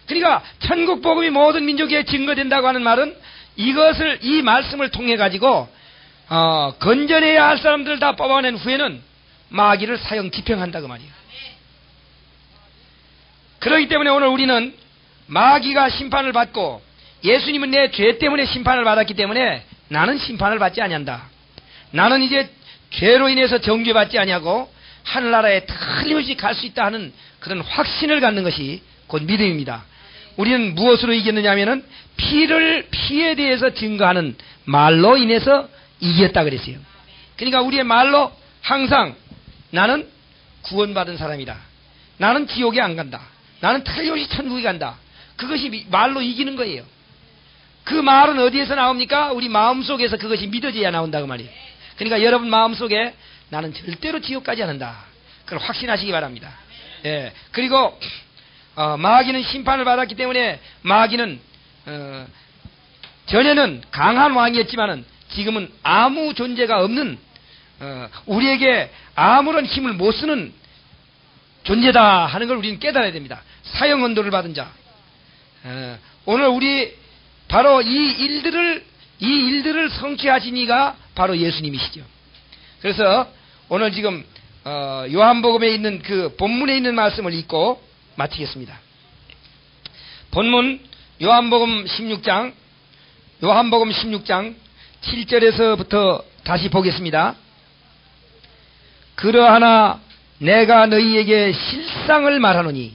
그러니까 천국 복음이 모든 민족에 증거된다고 하는 말은 이 말씀을 통해 가지고 건전해야 할 사람들을 다 뽑아낸 후에는 마귀를 사형 집행한다 그 말이에요. 그렇기 때문에 오늘 우리는 마귀가 심판을 받고 예수님은 내 죄 때문에 심판을 받았기 때문에 나는 심판을 받지 아니한다. 나는 이제 죄로 인해서 정죄받지 아니하고 하늘나라에 틀림없이 갈 수 있다 하는 그런 확신을 갖는 것이 곧 믿음입니다. 우리는 무엇으로 이겼느냐 하면은 피에 대해서 증거하는 말로 인해서 이겼다 그랬어요. 그러니까 우리의 말로 항상 나는 구원받은 사람이다. 나는 지옥에 안 간다. 나는 틀림없이 천국에 간다. 그것이 말로 이기는 거예요. 그 말은 어디에서 나옵니까? 우리 마음속에서 그것이 믿어져야 나온다 그 말이에요. 그러니까 여러분 마음속에 나는 절대로 지옥 가지 않는다. 그걸 확신하시기 바랍니다. 예. 그리고 마귀는 심판을 받았기 때문에 마귀는 전에는 강한 왕이었지만은 지금은 아무 존재가 없는 우리에게 아무런 힘을 못 쓰는 존재다 하는 걸 우리는 깨달아야 됩니다. 사형 언도를 받은 자. 오늘 우리 바로 이 일들을 성취하신 이가 바로 예수님이시죠. 그래서 오늘 지금 요한복음에 있는 그 본문에 있는 말씀을 읽고 마치겠습니다. 본문 요한복음 16장 7절에서부터 다시 보겠습니다. 그러하나 내가 너희에게 실상을 말하노니,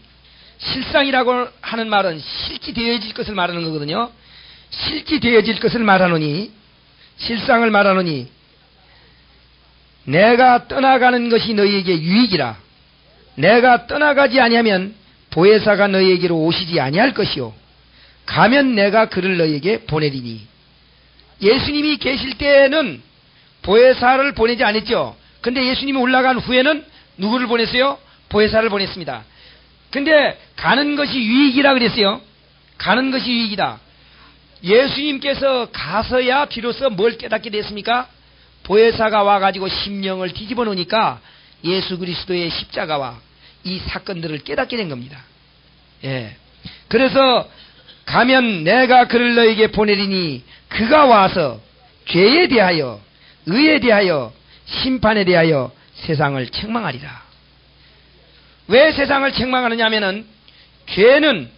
실상이라고 하는 말은 실지 되어질 것을 말하는 거거든요. 실지 되어질 것을 말하노니, 실상을 말하노니 내가 떠나가는 것이 너희에게 유익이라. 내가 떠나가지 아니하면 보혜사가 너희에게로 오시지 아니할 것이요 가면 내가 그를 너희에게 보내리니. 예수님이 계실 때는 보혜사를 보내지 않았죠. 근데 예수님이 올라간 후에는 누구를 보냈어요? 보혜사를 보냈습니다. 근데 가는 것이 유익이라 그랬어요. 가는 것이 유익이다. 예수님께서 가서야 비로소 뭘 깨닫게 됐습니까? 보혜사가 와가지고 심령을 뒤집어 놓으니까 예수 그리스도의 십자가와 이 사건들을 깨닫게 된 겁니다. 예. 그래서 가면 내가 그를 너에게 보내리니 그가 와서 죄에 대하여, 의에 대하여, 심판에 대하여 세상을 책망하리라. 왜 세상을 책망하느냐 하면은 죄는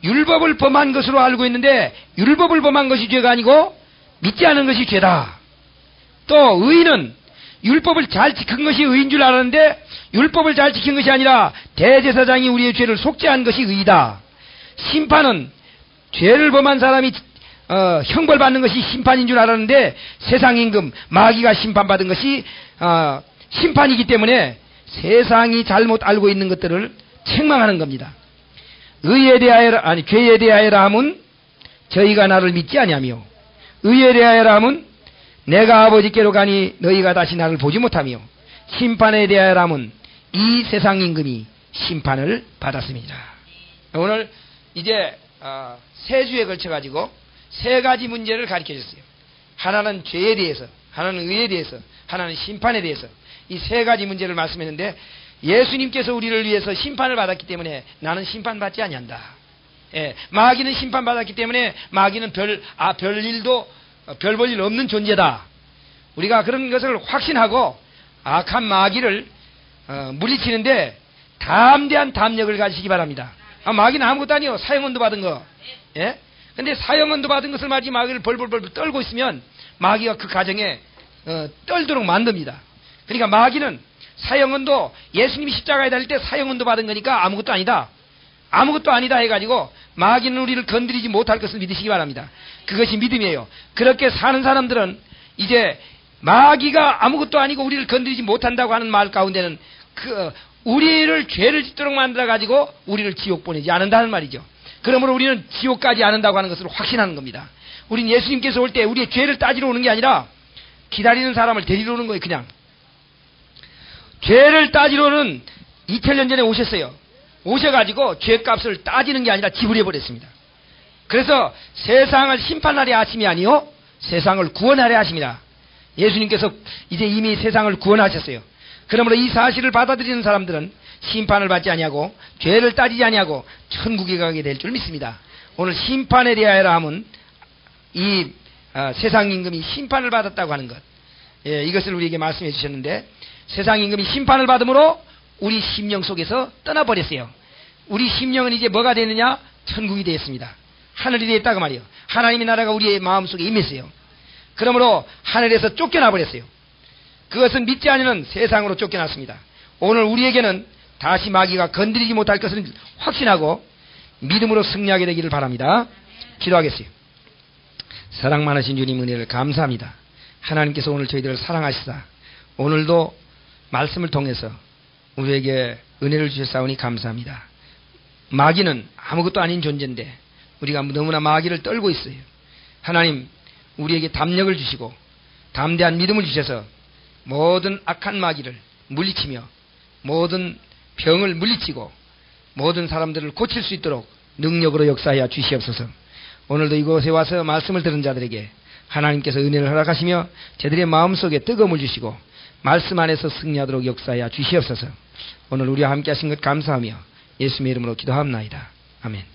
율법을 범한 것으로 알고 있는데 율법을 범한 것이 죄가 아니고 믿지 않은 것이 죄다. 또 의는 율법을 잘 지킨 것이 의인 줄 알았는데 율법을 잘 지킨 것이 아니라 대제사장이 우리의 죄를 속죄한 것이 의이다. 심판은 죄를 범한 사람이 형벌받는 것이 심판인 줄 알았는데 세상 임금 마귀가 심판받은 것이 심판이기 때문에 세상이 잘못 알고 있는 것들을 책망하는 겁니다. 의에 대하여라, 아니 죄에 대하여라 함은 저희가 나를 믿지 아니하며, 의에 대하여라 함은 내가 아버지께로 가니 너희가 다시 나를 보지 못하며, 심판에 대하여라 함은 이 세상 임금이 심판을 받았습니다. 오늘 이제 세 주에 걸쳐 가지고 세 가지 문제를 가르쳐 줬어요. 하나는 죄에 대해서, 하나는 의에 대해서, 하나는 심판에 대해서, 이 세 가지 문제를 말씀했는데 예수님께서 우리를 위해서 심판을 받았기 때문에 나는 심판받지 아니한다. 예, 마귀는 심판받았기 때문에 마귀는 별 볼 일 없는 존재다. 우리가 그런 것을 확신하고 악한 마귀를 물리치는데 담대한 담력을 가지시기 바랍니다. 마귀는 아무것도 아니요. 사형언도 받은 거. 예? 근데 사형언도 받은 것을 마치 마귀를 벌벌벌 떨고 있으면 마귀가 그 가정에 떨도록 만듭니다. 그러니까 마귀는 사형언도 예수님이 십자가에 달릴 때 사형언도 받은 거니까 아무것도 아니다. 아무것도 아니다 해가지고 마귀는 우리를 건드리지 못할 것을 믿으시기 바랍니다. 그것이 믿음이에요. 그렇게 사는 사람들은 이제 마귀가 아무것도 아니고 우리를 건드리지 못한다고 하는 말 가운데는 우리를 죄를 짓도록 만들어가지고 우리를 지옥 보내지 않는다는 말이죠. 그러므로 우리는 지옥 가지 않는다고 하는 것을 확신하는 겁니다. 우린 예수님께서 올 때 우리의 죄를 따지러 오는 게 아니라 기다리는 사람을 데리러 오는 거예요. 그냥 죄를 따지러는 2000년 전에 오셨어요. 오셔가지고 죄값을 따지는 게 아니라 지불해버렸습니다. 그래서 세상을 심판하려 하심이 아니요 세상을 구원하려 하십니다. 예수님께서 이제 이미 세상을 구원하셨어요. 그러므로 이 사실을 받아들이는 사람들은 심판을 받지 아니하고 죄를 따지지 아니하고 천국에 가게 될 줄 믿습니다. 오늘 심판에 대하여라 함은 이 세상 임금이 심판을 받았다고 하는 것, 이것을 우리에게 말씀해 주셨는데, 세상 임금이 심판을 받음으로 우리 심령 속에서 떠나버렸어요. 우리 심령은 이제 뭐가 되느냐? 천국이 되었습니다. 하늘이 되었다고 말이에요. 하나님의 나라가 우리의 마음속에 임했어요. 그러므로 하늘에서 쫓겨나 버렸어요. 그것은 믿지 않으면 세상으로 쫓겨났습니다. 오늘 우리에게는 다시 마귀가 건드리지 못할 것을 확신하고 믿음으로 승리하게 되기를 바랍니다. 기도하겠어요. 사랑 많으신 주님 은혜를 감사합니다. 하나님께서 오늘 저희들을 사랑하시사 오늘도 말씀을 통해서 우리에게 은혜를 주셨사오니 감사합니다. 마귀는 아무것도 아닌 존재인데 우리가 너무나 마귀를 떨고 있어요. 하나님, 우리에게 담력을 주시고 담대한 믿음을 주셔서 모든 악한 마귀를 물리치며 모든 병을 물리치고 모든 사람들을 고칠 수 있도록 능력으로 역사하여 주시옵소서. 오늘도 이곳에 와서 말씀을 들은 자들에게 하나님께서 은혜를 허락하시며 저들의 마음속에 뜨거움을 주시고 말씀 안에서 승리하도록 역사하여 주시옵소서. 오늘 우리와 함께 하신 것 감사하며 예수님의 이름으로 기도합나이다. 아멘.